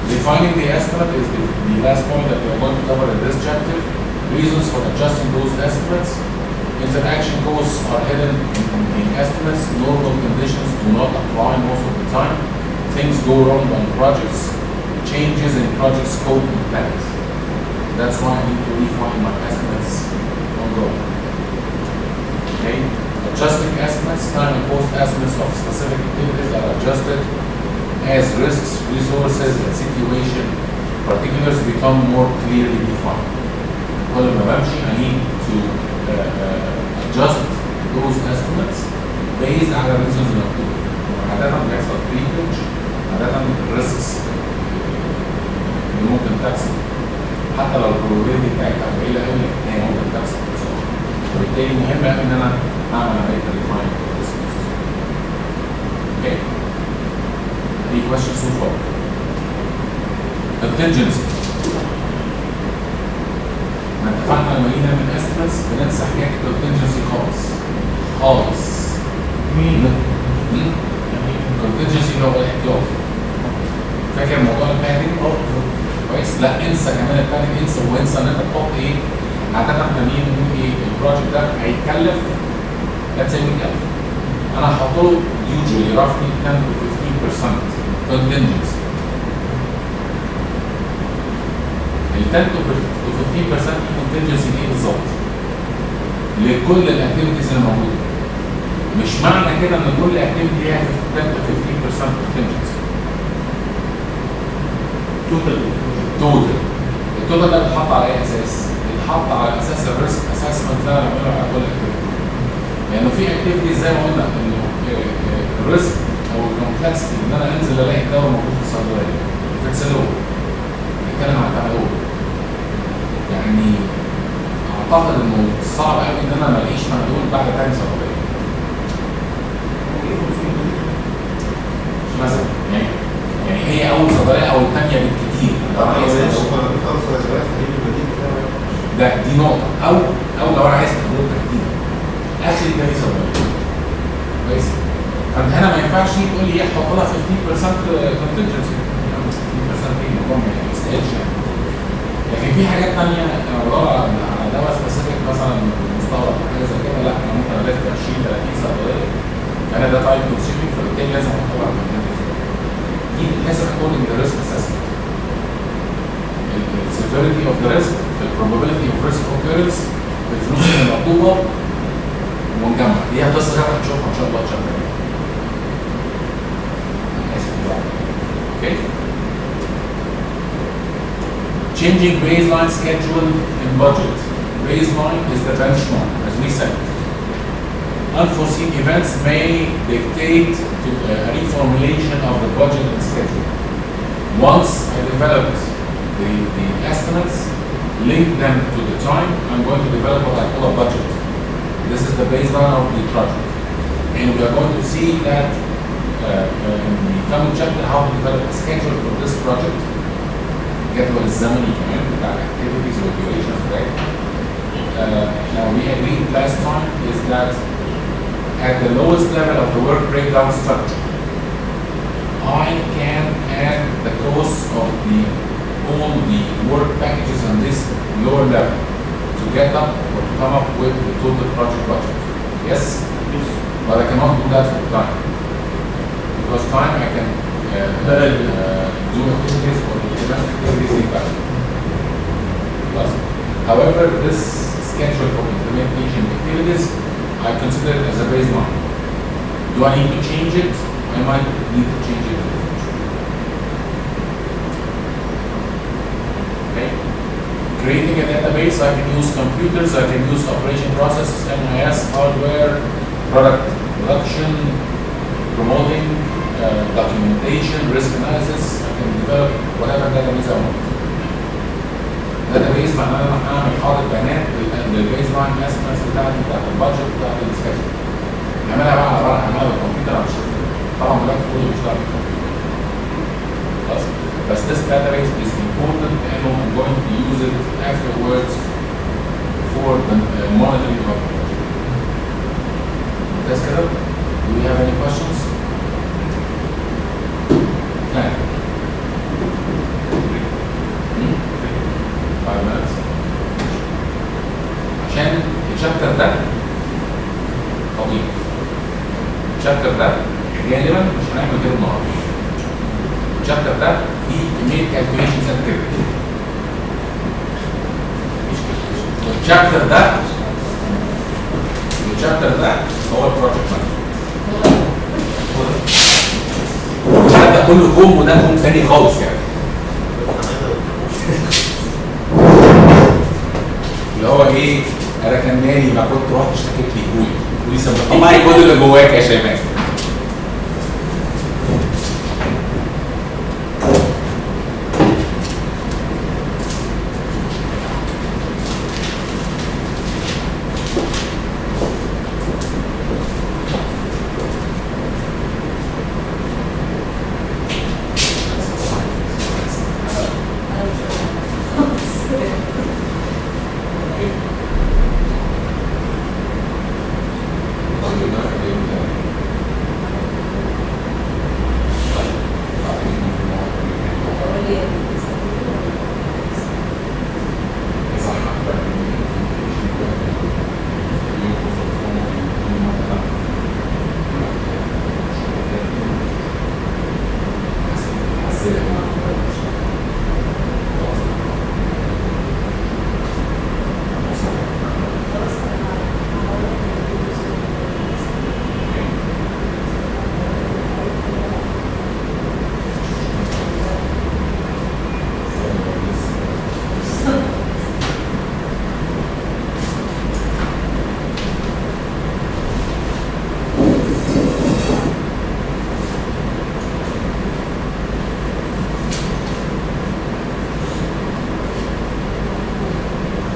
Defining the estimate is the last point that we are going to cover in this chapter. Reasons for adjusting those estimates. Interaction costs are hidden in estimates. Normal conditions do not apply most of the time. Things go wrong on projects. Changes in project scope and plans. That's why I need to refine my estimates ongoing. Okay? Adjusting estimates, time and cost estimates of specific activities are adjusted as risks, resources, and situation particulars become more clearly defined. I need to adjust those estimates based on the reasons المكتوبة. عادة بيحصل leakage، عادة risks اللي ممكن تحصل حتى لو البروبابيلتي بتاعتها قليلة قوي لكن هي ممكن تحصل. وبالتالي مهم قوي ان انا اعمل عملية refine risks. Okay. Any questions so far? Contingency. ما اتفقنا لما نيجي نعمل estimates بننسى حكاية contingency خالص. خالص. مين؟ contingency اللي هو الاحتياط. فاكر موضوع البلاننج؟ كويس؟ لا انسى كمان البلاننج، انسى وانسى ان انت تحط ايه؟ عادة احنا بنيجي نقول ايه؟ البروجكت ده هيتكلف let's say 100,000. انا هحط له usually roughly 10 to 15% contingency. ال 10 to 15% contingency ايه بالظبط؟ لكل الاكتيفيتيز اللي موجوده. مش معنى كده ان كل اكتيفيتي ليها 10 to 15% contingency. توتال. التوتال ده بيتحط على اي اساس؟ بيتحط على اساس الريسك اسسمنت اللي انا بعمله على كل اكتيفيتي. لانه في اكتيفيتيز زي ما قلنا انه الريسك او الكومبلكسيتي ان انا انزل الاقي الدواء موجود في الصيدليه فيكسلو نتكلم عن التعامل. يعني اعتقد انه صعب قوي ان انا ما الاقيش مندول بعد تاني صيدليه. مثلا يعني هي اول صيدليه او الثانيه بالكثير. دي نقطه او لو انا عايز مندول تحديدا اخر تاني صيدليه. كويس؟ فانت هنا ما ينفعش تقول لي حط لها 15% contingency. 15% ايه الموضوع ما يستاهلش يعني. لكن في حاجات ثانيه انا بدور على دواء سبيسيفيك مثلا مستورد او حاجه زي كده، لا انا ممكن الف 20 30 صيدليه انا ده تايب كونسيومينج، فبالتالي لازم احط لها contingency. دي لازم اكوردنج ذا ريسك اسسمنت. السيفيريتي اوف ذا ريسك، البروبابيلتي اوف ريسك اوكيرنس، الفلوس اللي مطلوبه ونجمع. دي هتقص كده هنشوفها ان شاء الله تشابه. Okay. Changing baseline schedule and budget. Baseline is the benchmark, as we said. Unforeseen events may dictate to a reformulation of the budget and schedule. Once I developed the estimates, link them to the time, I'm going to develop what I call a budget. This is the baseline of the project. And we are going to see that in the coming chapter how to develop a schedule for this project. جدول الزمني كمان بتاع activities or durations, right? Now we agreed last time is that at the lowest level of the work breakdown structure, I can add the cost of all the work packages on this lower level to get up or to come up with the total project budget. Yes? But I cannot do that for time. Because time I can do activities or implement activities in time. However, this schedule for implementation activities, I consider it as a baseline. Do I need to change it? I might need to change it in the future. Okay? Creating a database, I can use computers, I can use operation processes, MIS, hardware, product production, promoting, documentation, risk analysis. I can develop whatever database I want. database معناه ان انا اعمل قاعده بيانات للبيز لاين اسمنتس بتاعت البادجت بتاعت السكيدجول. نعملها بقى على ورق، نعملها بالكمبيوتر على الشغل. طبعا دلوقتي كله بيشتغل بالكمبيوتر. خلاص؟ بس this database is important and I'm going to use it afterwards for the monitoring of the project. That's good. Do we have any questions? Plan. 5 minutes. عشان الشابتر ده طويل. الشابتر ده غالبا مش هنعمل كده النهارده. الشابتر ده فيه كمية كالكوليشنز قد كده. الشابتر ده هو البروجكت مانجمنت. ده كله كوم وده كوم ثاني خالص يعني. اللي هو ايه؟ انا كان مالي ما كنت رحت اشتكيت لي قولي سبب كل اللي جواك يا شباب.